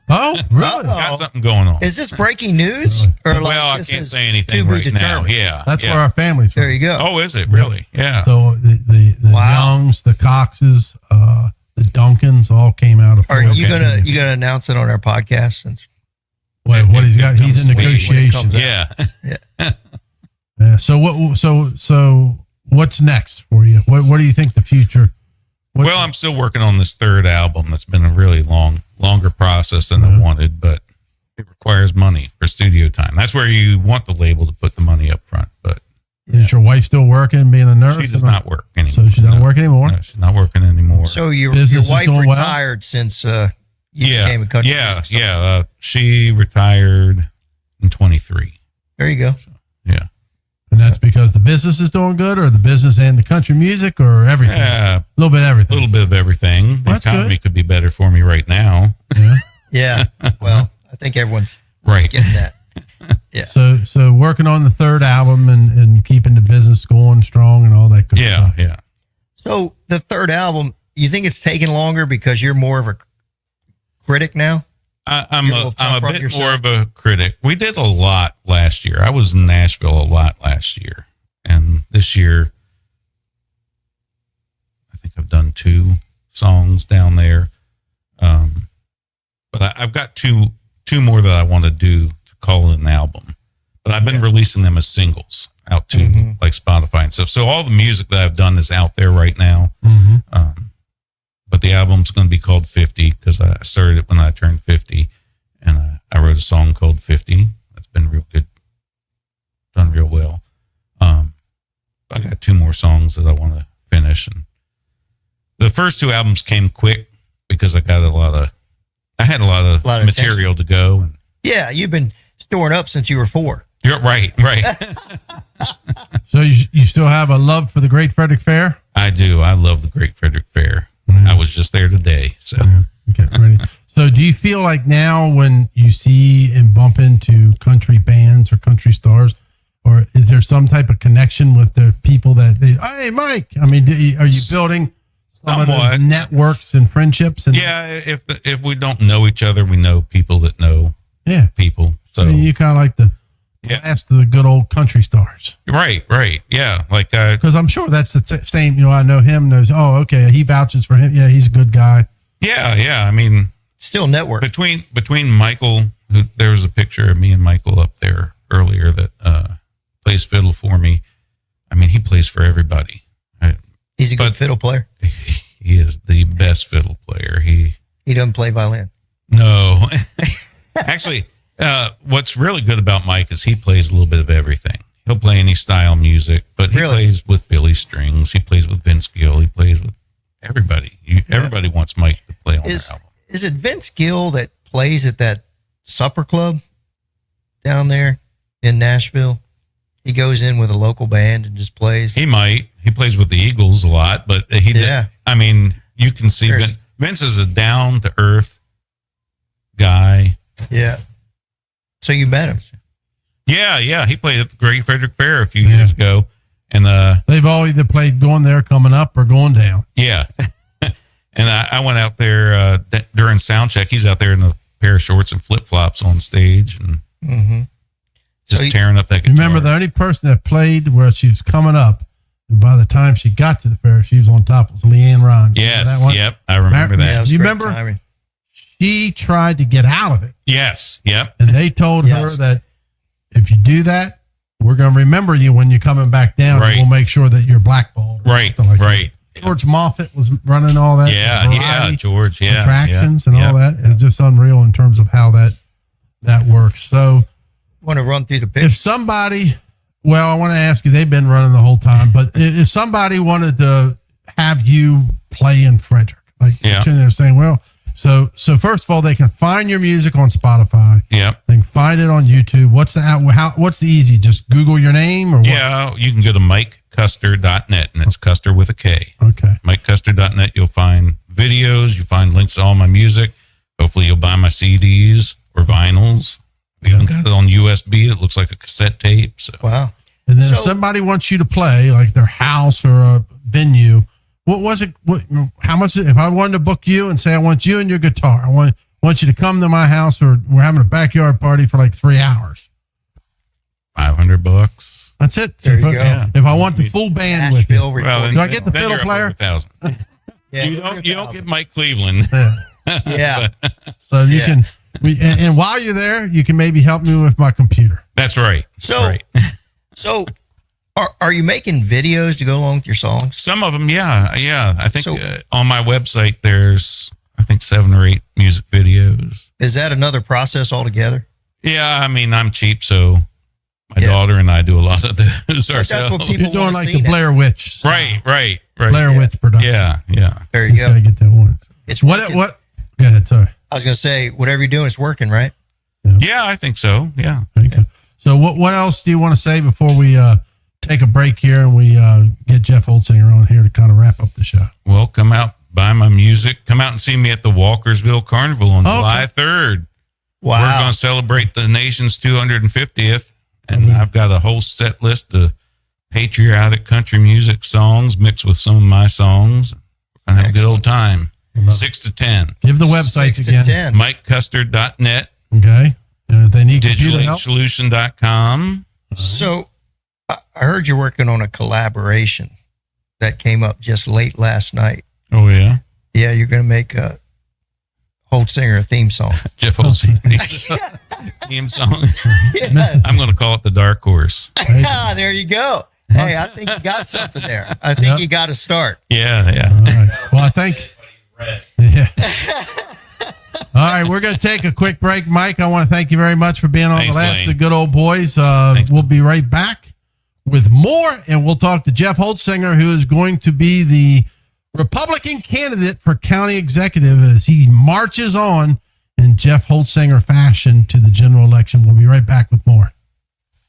Oh, really? Got something going on. Is this breaking news? Or well, I can't say anything right now. Yeah. That's where our family's from. There you go. Oh, is it really? Yeah. So the Youngs, the Coxes, the Duncans all came out of Are Floyd. you gonna announce it on our podcast? Since what he's got? He's in negotiations. Yeah. Yeah. So what's next for you? What do you think the future? Well, I'm still working on this third album. That's been a really longer process than I wanted, but it requires money for studio time. That's where you want the label to put the money up front. But is your wife still working, being a nurse? She does not work anymore. So she doesn't work anymore? No, she's not working anymore. So your wife retired since you became a country music star. Yeah. She retired in 23. There you go. So, yeah. And that's because the business is doing good, or the business and the country music, or everything? Yeah. A little bit of everything. A little bit of everything. The economy could be better for me right now. Yeah. Well, I think everyone's right getting that. Yeah. So working on the third album and keeping the business going strong and all that good stuff. Yeah. So the third album, you think it's taking longer because you're more of a critic now? I'm a bit more of a critic. We did a lot last year. I was in Nashville a lot last year. And this year, I think I've done 2 songs down there. But I've got two more that I want to do to call it an album. But I've been releasing them as singles out to like Spotify and stuff. So all the music that I've done is out there right now. But the album's going to be called 50 because I started it when I turned 50. And I wrote a song called 50. That's been real good. Done real well. I got 2 more songs that I want to finish. And the first 2 albums came quick because I had a lot of material to go. And yeah, you've been storing up since you were 4. You're right. So you still have a love for the Great Frederick Fair? I do. I love the Great Frederick Fair. I was just there today. So okay, ready. So do you feel like now when you see and bump into country bands or country stars, or is there some type of connection with the people that hey, Mike, I mean, are you building some of those networks and friendships? And yeah, if we don't know each other, we know people that know people. So you kind of like the last of the good old country stars. Right. Yeah. Like, because I'm sure that's the same, you know, I know him, knows, oh, okay, he vouches for him. Yeah, he's a good guy. Yeah. I mean, still network. Between Michael, there was a picture of me and Michael up there earlier that plays fiddle for me. I mean, he plays for everybody. He's a good fiddle player. He is the best fiddle player. He doesn't play violin. No. Actually, what's really good about Mike is he plays a little bit of everything. He'll play any style music, but he plays with Billy strings. He plays with Vince Gill. He plays with everybody. Everybody wants Mike to play on their album. Is it Vince Gill that plays at that supper club down there in Nashville? He goes in with a local band and just plays. He might. He plays with the Eagles a lot, but he did. I mean, you can see Vince is a down to earth guy. Yeah. So you met him? Yeah. He played at the Great Frederick Fair a few years ago, and they've all either played going there, coming up, or going down. Yeah. And I went out there during sound check. He's out there in a pair of shorts and flip flops on stage, and just tearing up that guitar. Remember, the only person that played where she was coming up, and by the time she got to the fair, she was on top, was Leanne Ryan. Yes. Yep. I remember that. Yeah, you remember? Timing. She tried to get out of it. Yes. Yep. And they told her that if you do that, we're going to remember you when you're coming back down. Right. And we'll make sure that you're blackballed. Right. That. George Moffat was running all that. Yeah. George. Yeah. Attractions and all that. It's just unreal in terms of how that works. So, want to run through the picture? If somebody, I want to ask you, they've been running the whole time, but if somebody wanted to have you play in Frederick, they're saying, so first of all, they can find your music on Spotify. Yeah. They can find it on YouTube. What's the easy? Just Google your name or what? Yeah, you can go to MikeKuster.net, and it's Kuster with a K. Okay. MikeKuster.net, you'll find videos, you'll find links to all my music. Hopefully you'll buy my CDs or vinyls. We even got it on USB. It looks like a cassette tape. So. Wow. And then if somebody wants you to play, like their house or a venue, what was it? How much? If I wanted to book you and say I want you and your guitar, I want you to come to my house, or we're having a backyard party for like 3 hours. $500. That's it. There you go. Yeah. If I want the full band with you, do I get the fiddle player? You don't get Mike Cleveland. Yeah. So you can. And while you're there, you can maybe help me with my computer. That's right. So are you making videos to go along with your songs? Some of them, yeah. I think on my website there's 7 or 8 music videos. Is that another process altogether? Yeah, I mean, I'm cheap, so my daughter and I do a lot of those ourselves. You're doing like the Blair Witch. Right. Blair Witch production. Yeah. There you go. Gotta get that one. It's what? Go ahead, sorry. I was going to say, whatever you're doing, it's working, right? Yeah, I think so. Yeah. Okay. So what else do you want to say before we take a break here and we get Jeff Holtzinger on here to kind of wrap up the show? Well, come out, buy my music. Come out and see me at the Walkersville Carnival on July 3rd. Wow. We're going to celebrate the nation's 250th, and I've got a whole set list of patriotic country music songs mixed with some of my songs. We're going to have a good old time. 6 to 10. Give the websites again. MikeKuster.net. Okay. And if they need DigitalAgeSolution.com. So I heard you're working on a collaboration that came up just late last night. Oh, yeah? Yeah, you're going to make a Holtzinger theme song. Jeff Holtzinger theme song. Yeah. I'm going to call it the Dark Horse. There you go. Hey, I think you got something there. I think you got to start. Yeah. All right. Well, I think. Yeah. All right, we're going to take a quick break. Mike, I want to thank you very much for being on the last of the good old boys. We'll be right back with more, and we'll talk to Jeff Holtzinger, who is going to be the Republican candidate for county executive as he marches on in Jeff Holtzinger fashion to the general election. We'll be right back with more.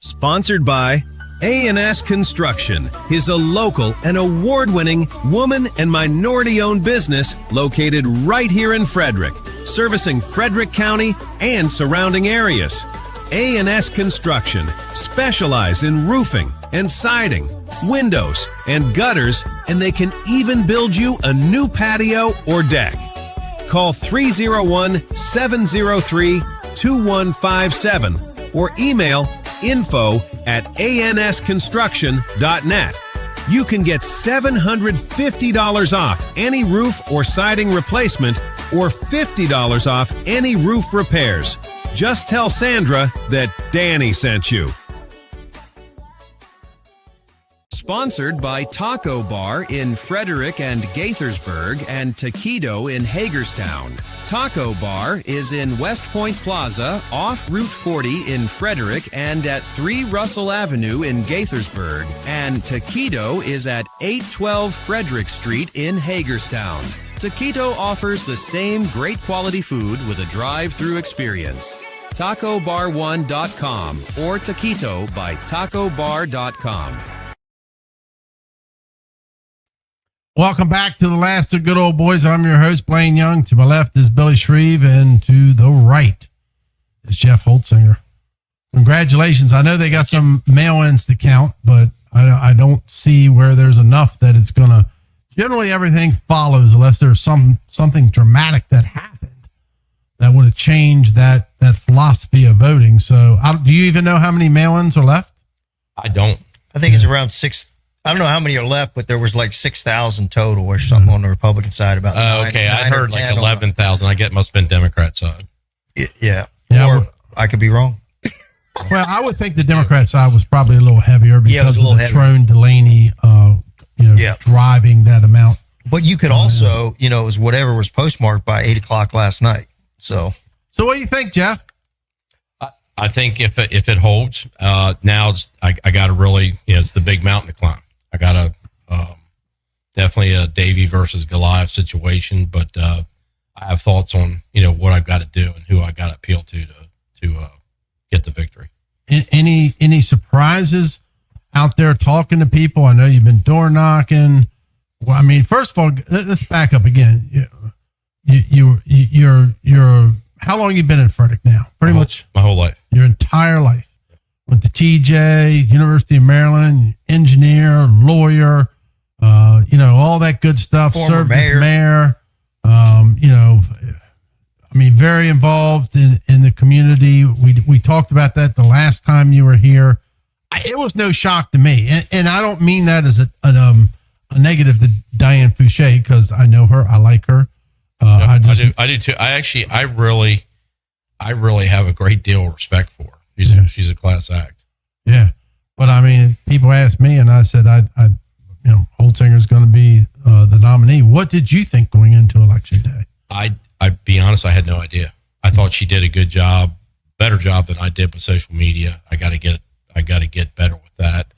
Sponsored by A&S Construction is a local and award-winning woman and minority-owned business located right here in Frederick, servicing Frederick County and surrounding areas. A&S Construction specialize in roofing and siding, windows and gutters, and they can even build you a new patio or deck. Call 301-703-2157 or email info@ansconstruction.net. You can get $750 off any roof or siding replacement or $50 off any roof repairs. Just tell Sandra that Danny sent you. Sponsored by Taco Bar in Frederick and Gaithersburg and Taquito in Hagerstown. Taco Bar is in West Point Plaza off Route 40 in Frederick and at 3 Russell Avenue in Gaithersburg. And Taquito is at 812 Frederick Street in Hagerstown. Taquito offers the same great quality food with a drive-through experience. TacoBar1.com or Taquito by TacoBar.com. Welcome back to the last of Good Old Boys. I'm your host, Blaine Young. To my left is Billy Shreve, and to the right is Jeff Holtzinger. Congratulations. I know they got some mail-ins to count, but I don't see where there's enough that it's going to. Generally, everything follows unless there's something dramatic that happened that would have changed that philosophy of voting. So, do you even know how many mail-ins are left? I don't. I think it's around 6. I don't know how many are left, but there was like 6,000 total or something on the Republican side. About okay. I heard like 11,000. I get must have been Democrat side. Yeah. Or I could be wrong. Well, I would think the Democrat side was probably a little heavier because of the Trone Delaney, driving that amount. But you could also, it was whatever was postmarked by 8:00 last night. So what do you think, Jeff? I think if it holds, now I got to really, it's the big mountain to climb. I got to definitely a Davy versus Goliath situation, but I have thoughts on what I've got to do and who I got to appeal to get the victory. Any surprises out there talking to people? I know you've been door knocking. Well, I mean, first of all, let's back up again. You're how long you been in Frederick now? Pretty much my whole life. Your entire life. Went to TJ, University of Maryland, engineer, lawyer, all that good stuff. Former served as mayor. Very involved in the community. We talked about that the last time you were here. It was no shock to me. And I don't mean that as a negative to Diane Fouché, because I know her. I like her. I do too. I really have a great deal of respect for her. She's a class act. Yeah. But I mean, people asked me and I said, Holtzinger's going to be the nominee. What did you think going into election day? I'd be honest, I had no idea. I thought she did a good job, better job than I did with social media. I got to get better with that.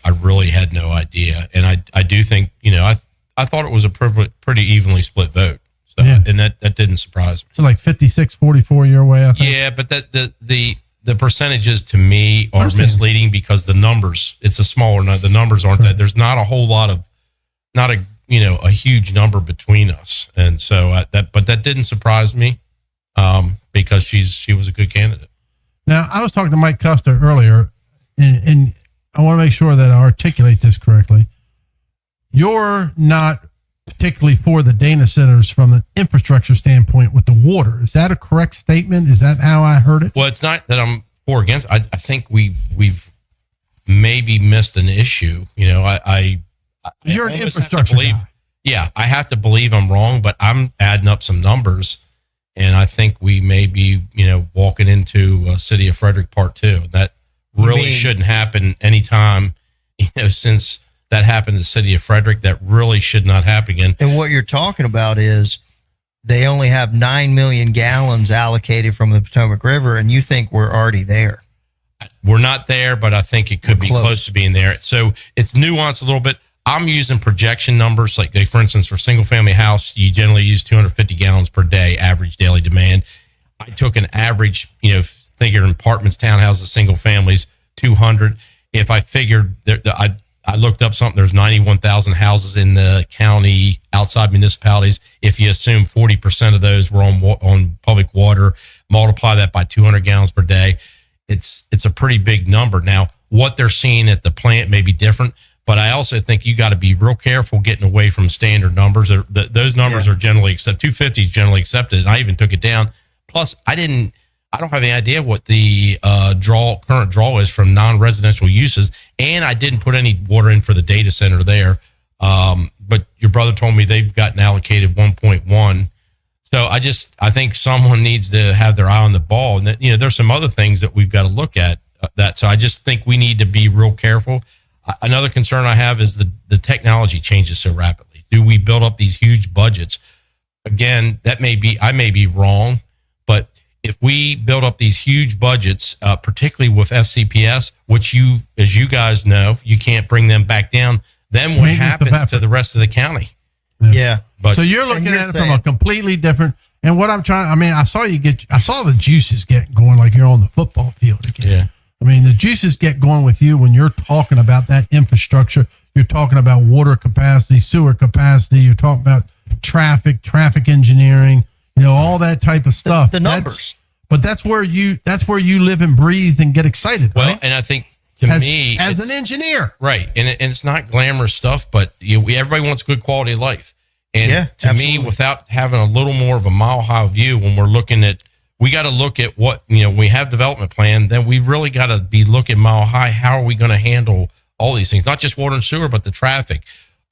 I really had no idea. And I do think, I thought it was a pretty evenly split vote. So, yeah. And that didn't surprise me. So like 56-44 your way, I think. Yeah, but the percentages to me are misleading because the numbers, it's a smaller number. The numbers aren't that. There's not a whole lot of, not a huge number between us. And so but that didn't surprise me because she was a good candidate. Now, I was talking to Mike Kuster earlier, and I want to make sure that I articulate this correctly. You're not particularly for the Dana Centers from an infrastructure standpoint with the water. Is that a correct statement? Is that how I heard it? Well, it's not that I'm for or against. I think we've maybe missed an issue. You're an infrastructure guy. Yeah, I have to believe I'm wrong, but I'm adding up some numbers, and I think we may be, walking into City of Frederick Part 2. That really shouldn't happen anytime, since that happened to the City of Frederick. That really should not happen again. And what you're talking about is they only have 9 million gallons allocated from the Potomac River, and you think we're already there. We're not there, but I think it could be close to being there. So it's nuanced a little bit. I'm using projection numbers, like for instance, for single family house, you generally use 250 gallons per day, average daily demand. I took an average, thinking in apartments, townhouses, single families, 200. If I figured I looked up something, there's 91,000 houses in the county outside municipalities. If you assume 40% of those were on public water, multiply that by 200 gallons per day, it's a pretty big number. Now, what they're seeing at the plant may be different, but I also think you got to be real careful getting away from standard numbers. Those numbers are generally accepted. 250 is generally accepted, and I even took it down. Plus, I didn't I don't have any idea what the current draw is from non-residential uses, and I didn't put any water in for the data center there. But your brother told me they've gotten allocated 1.1. So I think someone needs to have their eye on the ball, and that, there's some other things that we've got to look at. So I just think we need to be real careful. Another concern I have is the technology changes so rapidly. Do we build up these huge budgets? Again, I may be wrong, but if we build up these huge budgets, particularly with FCPS, which as you guys know, you can't bring them back down, then what happens to the rest of the county? Yeah. But, so you're looking at it from a completely different, and what I'm trying, I saw the juices get going like you're on the football field again. Yeah. I mean, the juices get going with you when you're talking about that infrastructure. You're talking about water capacity, sewer capacity. You're talking about traffic engineering, all that type of stuff. The numbers. But that's where you live and breathe and get excited. Well, right? and I think as an engineer, right. And it's not glamorous stuff, but everybody wants good quality of life. And to me, without having a little more of a mile high view, when we're looking at, we got to look at what, we have development plan, then we really got to be looking mile high. How are we going to handle all these things? Not just water and sewer, but the traffic.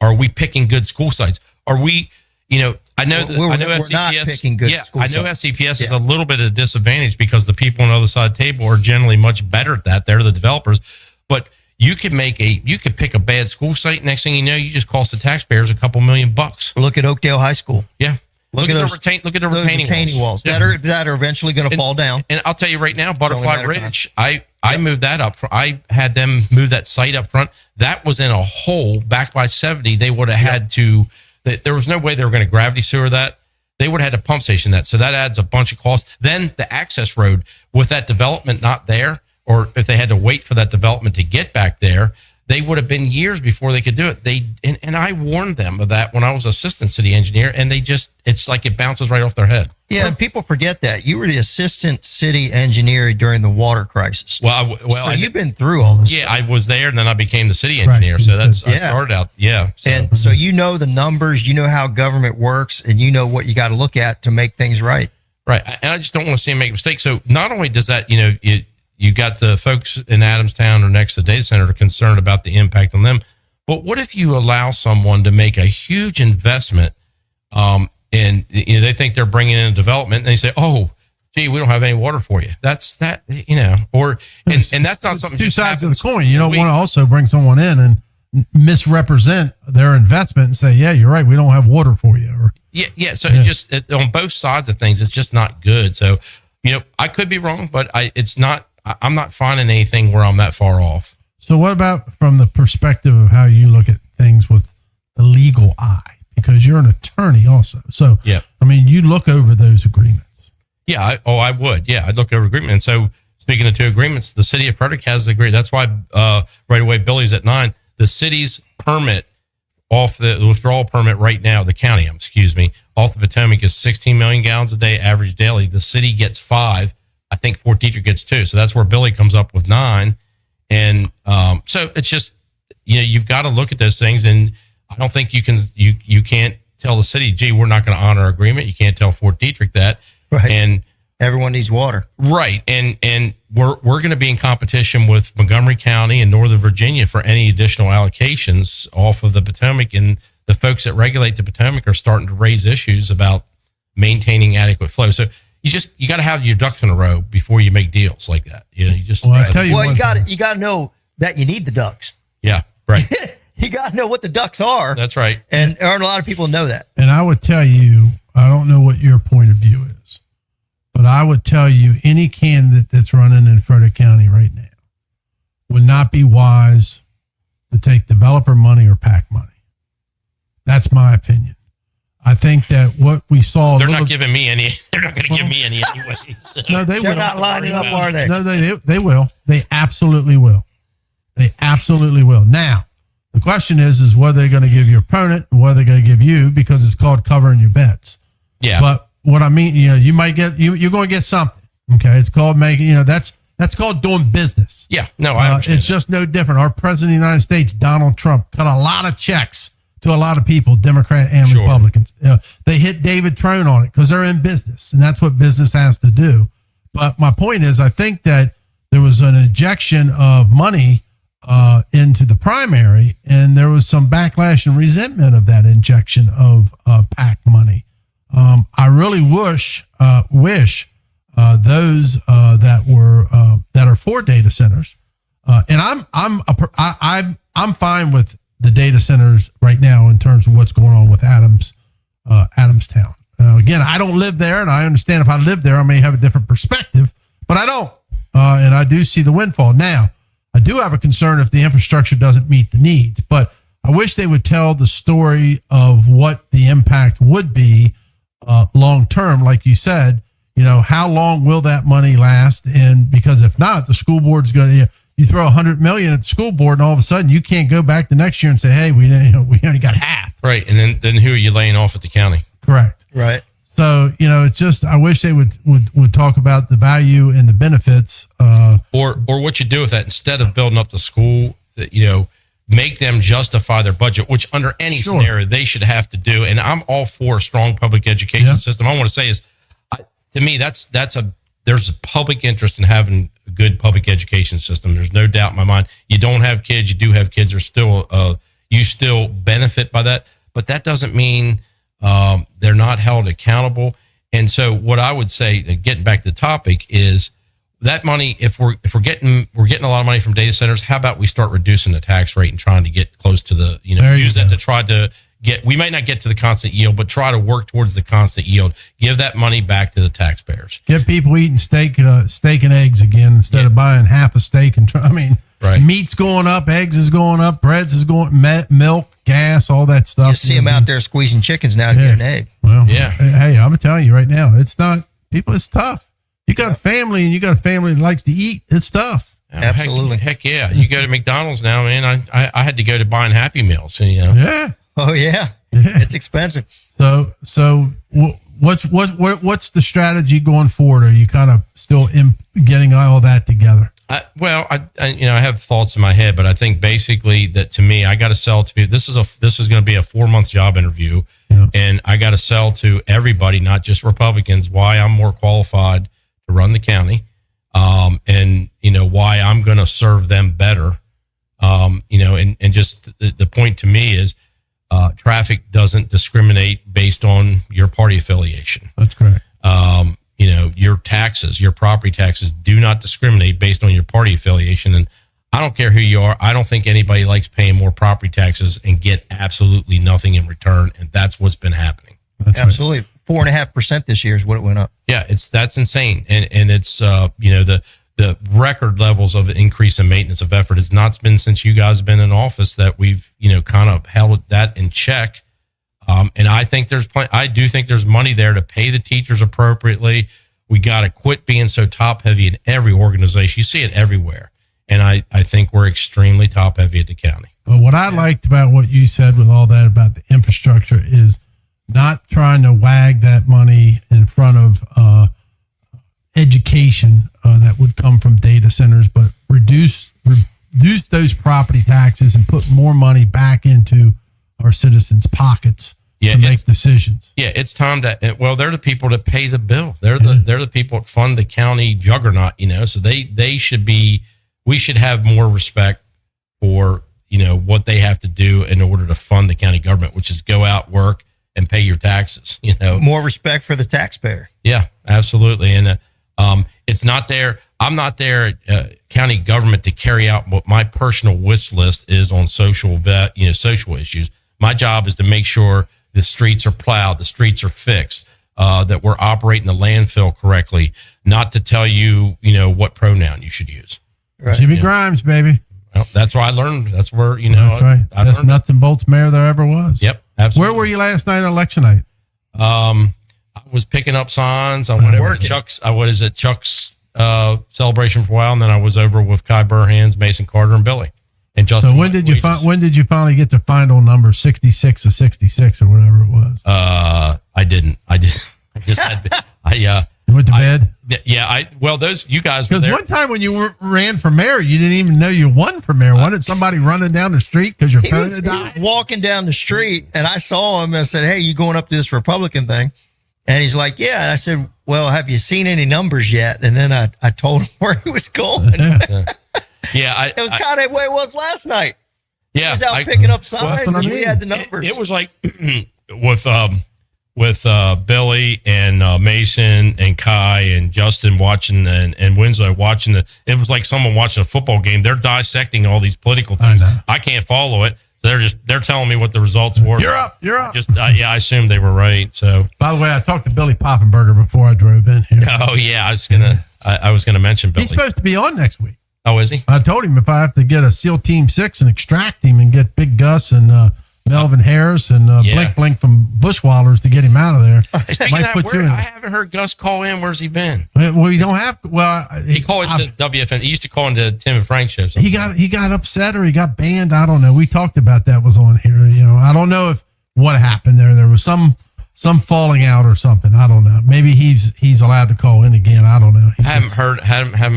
Are we picking good school sites? Are we, I know SCPS, not picking good school I know sites. SCPS is a little bit of a disadvantage because the people on the other side of the table are generally much better at that. They're the developers, but you could pick a bad school site. Next thing you know, you just cost the taxpayers a couple $1 million. Look at Oakdale High School. Yeah. Look at the retaining walls that are eventually going to fall down. And I'll tell you right now, Butterfly Ridge, I moved that up. I had them move that site up front. That was in a hole back by 70. They would have had to, there was no way they were going to gravity sewer that. They would have had to pump station that. So that adds a bunch of costs. Then the access road with that development not there, or if they had to wait for that development to get back there, they would have been years before they could do it. And I warned them of that when I was assistant city engineer, and it's like it bounces right off their head. Yeah, and people forget that. You were the assistant city engineer during the water crisis. So you've been through all this. Yeah, I was there, and then I became the city engineer. Right. So I started out. Yeah. So. And so the numbers, how government works, and what you got to look at to make things right. Right. And I just don't want to see them make mistakes. So not only does that, you got the folks in Adamstown or next to the data center are concerned about the impact on them. But what if you allow someone to make a huge investment and they think they're bringing in development and they say, oh, gee, we don't have any water for you. That's that, and that's not something. Two sides of the coin. You don't want to also bring someone in and misrepresent their investment and say, yeah, you're right, we don't have water for you. So on both sides of things, it's just not good. So, I could be wrong, but I'm not finding anything where I'm that far off. So what about from the perspective of how you look at things with the legal eye? Because you're an attorney also. So, you look over those agreements. Yeah. I would. Yeah. I'd look over agreement. And so speaking of two agreements, the city of Frederick has the agreement. That's why right away, Billy's at 9. The city's permit off the withdrawal permit right now, the county, off the Potomac is 16 million gallons a day, average daily. The city gets 5. I think Fort Detrick gets 2. So that's where Billy comes up with 9. And so it's just, you've got to look at those things. And I don't think you can't tell the city, gee, we're not going to honor our agreement. You can't tell Fort Detrick that. Right. And everyone needs water. Right. And we're going to be in competition with Montgomery County and Northern Virginia for any additional allocations off of the Potomac. And the folks that regulate the Potomac are starting to raise issues about maintaining adequate flow. So you got to have your ducks in a row before you make deals like that. You got to know that you need the ducks. Yeah. Right. You got to know what the ducks are. That's right. And there aren't a lot of people who know that. And I would tell you, I don't know what your point of view is, but I would tell you any candidate that's running in Frederick County right now would not be wise to take developer money or PAC money. That's my opinion. I think that what we saw. They're not giving me any. They're not going to give me any anyway. So. No, they will. They're not lining up, are they? No, they will. They absolutely will. They absolutely will. Now, the question is whether they're going to give your opponent and whether they're going to give you, because it's called covering your bets. Yeah. But what I mean, you might get, you're going to get something. Okay. It's called making, that's called doing business. Yeah. No, I understand. It's just no different. Our president of the United States, Donald Trump, cut a lot of checks to a lot of people, Democrat and Republicans. They hit David Trone on it because they're in business, and that's what business has to do. But my point is, I think that there was an injection of money into the primary, and there was some backlash and resentment of that injection of PAC money. I really wish those that are for data centers, and I'm fine with the data centers right now in terms of what's going on with Adamstown. Again, I don't live there, and I understand if I lived there, I may have a different perspective, but I don't. And I do see the windfall. Now, I do have a concern if the infrastructure doesn't meet the needs, but I wish they would tell the story of what the impact would be long term. Like you said, how long will that money last? And because if not, the school board's going to, you throw $100 million at the school board, and all of a sudden you can't go back the next year and say, hey, we only got half. Right. And then who are you laying off at the county? Correct. Right. So, it's just, I wish they would talk about the value and the benefits. Or what you do with that, instead of building up the school, make them justify their budget, which under any scenario they should have to do. And I'm all for a strong public education system. I want to say is, to me, there's a public interest in having a good public education system. There's no doubt in my mind. You don't have kids, you do have kids. There's still, you still benefit by that, but that doesn't mean they're not held accountable. And so what I would say, getting back to the topic, is that money, if we're getting a lot of money from data centers, how about we start reducing the tax rate and trying to get close to the, use that to try to get, we might not get to the constant yield, but try to work towards the constant yield. Give that money back to the taxpayers. Get people eating steak and eggs again instead of buying half a steak and right. Meat's going up, eggs is going up, breads is going, milk, gas, all that stuff. You see them out there squeezing chickens now to get an egg. Well, hey, I'm telling you right now, it's tough. You got a family and you got a family that likes to eat. It's tough. Absolutely. Heck yeah. You go to McDonald's now, man. I had to go to buying Happy Meals. Yeah. Oh yeah. It's expensive. So what's the strategy going forward? Are you kind of still getting all that together? I have thoughts in my head, but I think basically that, to me, I got to sell to people. This is going to be a 4-month job interview, and I got to sell to everybody, not just Republicans, why I'm more qualified to run the county, and why I'm going to serve them better. And just the point to me is, traffic doesn't discriminate based on your party affiliation. That's correct. Your taxes, your property taxes do not discriminate based on your party affiliation. And I don't care who you are. I don't think anybody likes paying more property taxes and get absolutely nothing in return. And that's what's been happening. That's absolutely. Right. 4.5% this year is what it went up. Yeah, that's insane. And it's, the record levels of increase in maintenance of effort has not been since you guys have been in office that we've, kind of held that in check. And I think I do think there's money there to pay the teachers appropriately. We got to quit being so top heavy in every organization. You see it everywhere. And I think we're extremely top heavy at the county. But what I liked about what you said with all that about the infrastructure is not trying to wag that money in front of education that would come from data centers, but reduce those property taxes and put more money back into our citizens' pockets to make decisions. Yeah, it's time to. Well, they're the people that pay the bill. They're the people that fund the county juggernaut. So they should be. We should have more respect for what they have to do in order to fund the county government, which is go out, work, and pay your taxes. More respect for the taxpayer. Yeah, absolutely. And it's not there. I'm not there at county government to carry out what my personal wish list is on social issues. My job is to make sure the streets are plowed, the streets are fixed, that we're operating the landfill correctly, not to tell you, what pronoun you should use. Right. Jimmy Grimes, baby. Well, that's where I learned. That's where, That's right. That's nuts and bolts mayor there ever was. Yep. Absolutely. Where were you last night on election night? I was picking up signs. I went over to Chuck's celebration for a while, and then I was over with Kai Burhands, Mason Carter, and Billy. And Justin. So when did you finally get the final number 66 or 66 or whatever it was? I didn't. I just had. You went to bed? Yeah. Those you guys were because there. one time when you ran for mayor, you didn't even know you won for mayor. Wasn't it somebody running down the street because your phone had died? He was walking down the street, and I saw him. And I said, "Hey, you going up to this Republican thing?" And he's like, "Yeah." And I said, well, have you seen any numbers yet? And then I told him where he was going. Yeah, It was kind of the way it was last night. Yeah, He was out picking up signs, and we had the It, numbers. it was like with Billy and Mason and Kai and Justin watching and Winslow watching it was like someone watching a football game. They're dissecting all these political things. I can't follow it. They're telling me what the results were. You're up. Just yeah, I assumed they were right. So By the way, I talked to Billy Poffenberger before I drove in here. oh yeah, I was gonna mention Billy. He's supposed to be on next week. Oh, is he? I told him if I have to get a SEAL Team 6 and extract him and get Big Gus and Melvin Harris and Blink from Bushwallers to get him out of there. Speaking of that, I haven't heard Gus call in. Where's he been? Well, we don't have. Well, He called into WFN. He used to call into Tim and Frank shows. he got upset or he got banned. I don't know. We talked about that was on here. I don't know if what happened there. There was some falling out or something. I don't know. Maybe he's allowed to call in again. I don't know. Haven't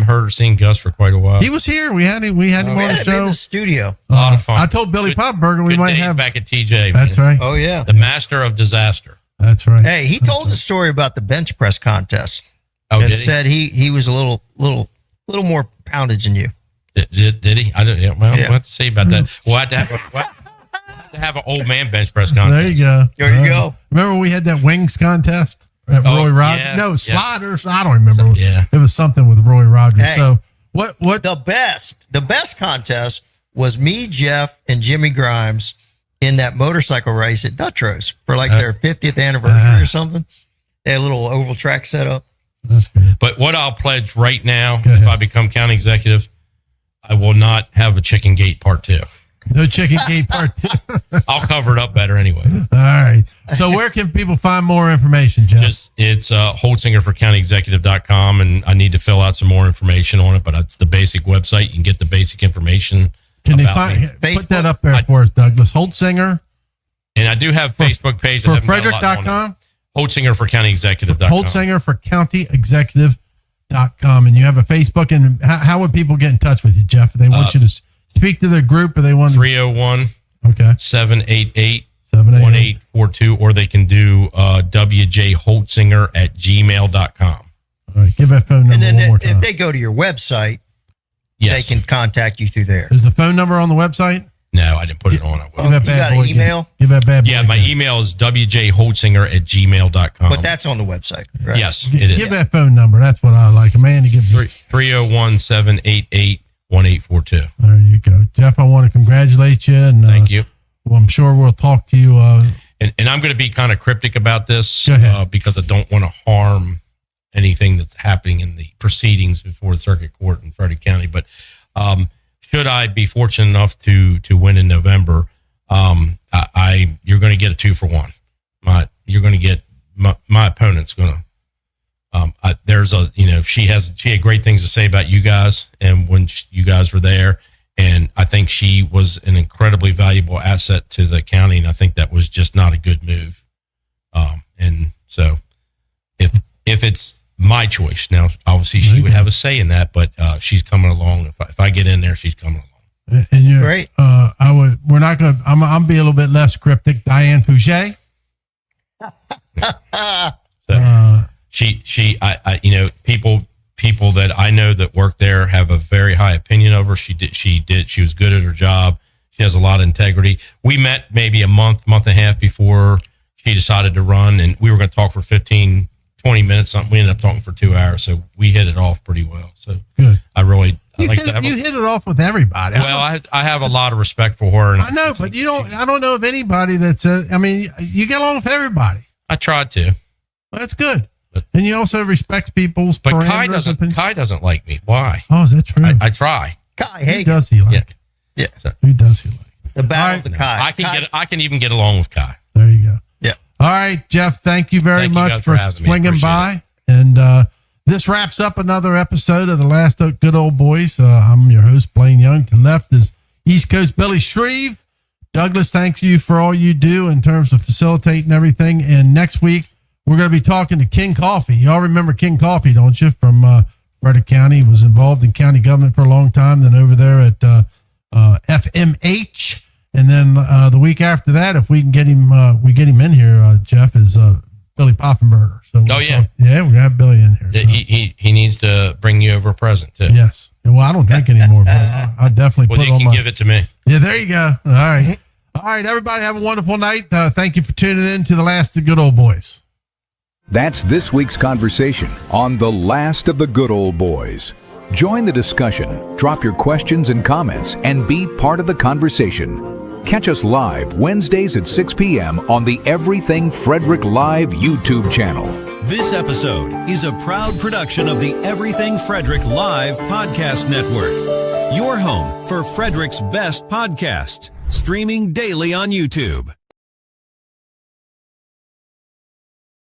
heard or seen Gus for quite a while. He was here. We had him on the show. in the studio. A lot of fun. I told Billy Poffenberger we Good might days have back at TJ. That's man. right. Oh yeah. The master of disaster. That's right. Hey, he told the story about the bench press contest. Oh, and did he? said he was a little more poundage than you. Did he? I don't. Yeah, well, Yeah. we'll have to see about that. We'll have to have an old man bench press contest. There you go. There you go. Remember we had that wings contest at Oh, Roy Rogers? yeah, No, yeah. sliders. I don't remember. Yeah. It was something with Roy Rogers. Hey. So what The best contest was me, Jeff, and Jimmy Grimes in that motorcycle race at Dutro's for like their 50th anniversary or something. They had a little oval track set up. that's good. But what I'll pledge right now, Go ahead. if I become county executive, I will not have a chicken gate part 2. No chicken gate part 2. I'll cover it up better anyway. All right. So where can people find more information, Jeff? It's Holtzinger for countyexecutive.com, and I need to fill out some more information on it, but it's the basic website. You can get the basic information. Can they about me. put that up there for us, Douglas? Holtzinger And I do have a Facebook page. for I haven't got a lot on it. Frederick.com? Holtzinger for countyexecutive.com. Holtzinger for countyexecutive.com. And you have a Facebook. And how would people get in touch with you, Jeff? If they want you to speak to their group or they want 301 Okay. 788 788. 1842, or they can do wjholtzinger@gmail.com. All right. Give that phone number And then one more time. if they go to your website, Yes. they can contact you through there. Is the phone number on the website? No, I didn't put it on. I will. Give that you bad got an boy again. email? Give that bad boy Yeah, my again. email is wjholtzinger@gmail.com. But that's on the website, right? Yes, it is. Give that phone number. That's what I like. A man to give you. 301 788 1842. There you go. Jeff, I want to congratulate you. And Thank you. Well, I'm sure we'll talk to you. And I'm going to be kind of cryptic about this Go ahead. because I don't want to harm anything that's happening in the proceedings before the circuit court in Frederick County. But should I be fortunate enough to win in November, you're going to get a 2-for-1. You're going to get my opponent's going to. She had great things to say about you guys, and when you guys were there, and I think she was an incredibly valuable asset to the county, and I think that was just not a good move. And so, if it's my choice now, obviously she would have a say in that, but she's coming along. If I get in there, she's coming along. And you're Great. We're not going to, I'm be a little bit less cryptic. Diane Fouget. So people that I know that work there have a very high opinion of her. She was good at her job. She has a lot of integrity. We met maybe a month and a half before she decided to run, and we were going to talk for 15, 20 minutes, something. We ended up talking for 2 hours. So we hit it off pretty well. So Good. I You like to have hit it off with everybody. well, I have a lot of respect for her. And I know, but I don't know of anybody that's, you get along with everybody. I tried to. Well, that's good. And you also respect people's But parameters. Kai doesn't like me. Why? Oh, is that true? I try. Kai Who Hagen, does he like? Yeah. Who does he like? the battle All right. of the Kai. I can even get along with Kai. There you go. Yeah. All right, Jeff, thank you very Thank you much guys for for having me. swinging Appreciate by. And this wraps up another episode of the Last Good Old Boys. I'm your host, Blaine Young. To the left is East Coast Billy Shreve. Douglas, thank you for all you do in terms of facilitating everything. And next week, we're going to be talking to King Coffee. Y'all remember King Coffee, don't you? From Frederick County. He was involved in county government for a long time. Then over there at FMH. And then the week after that, if we can get him, we get him in here, Jeff, is Billy Poffenberger. So yeah. Yeah, we're going to have Billy in here. So. He needs to bring you over a present, too. Yes. Well, I don't drink anymore, but I'll definitely Well, put you on can give it to me. Yeah, there you go. All right. All right, everybody have a wonderful night. Thank you for tuning in to The Last of the Good Old Boys. That's this week's conversation on The Last of the Good Old Boys. Join the discussion, drop your questions and comments, and be part of the conversation. Catch us live Wednesdays at 6 p.m. on the Everything Frederick Live YouTube channel. This episode is a proud production of the Everything Frederick Live Podcast Network. Your home for Frederick's best podcasts, streaming daily on YouTube.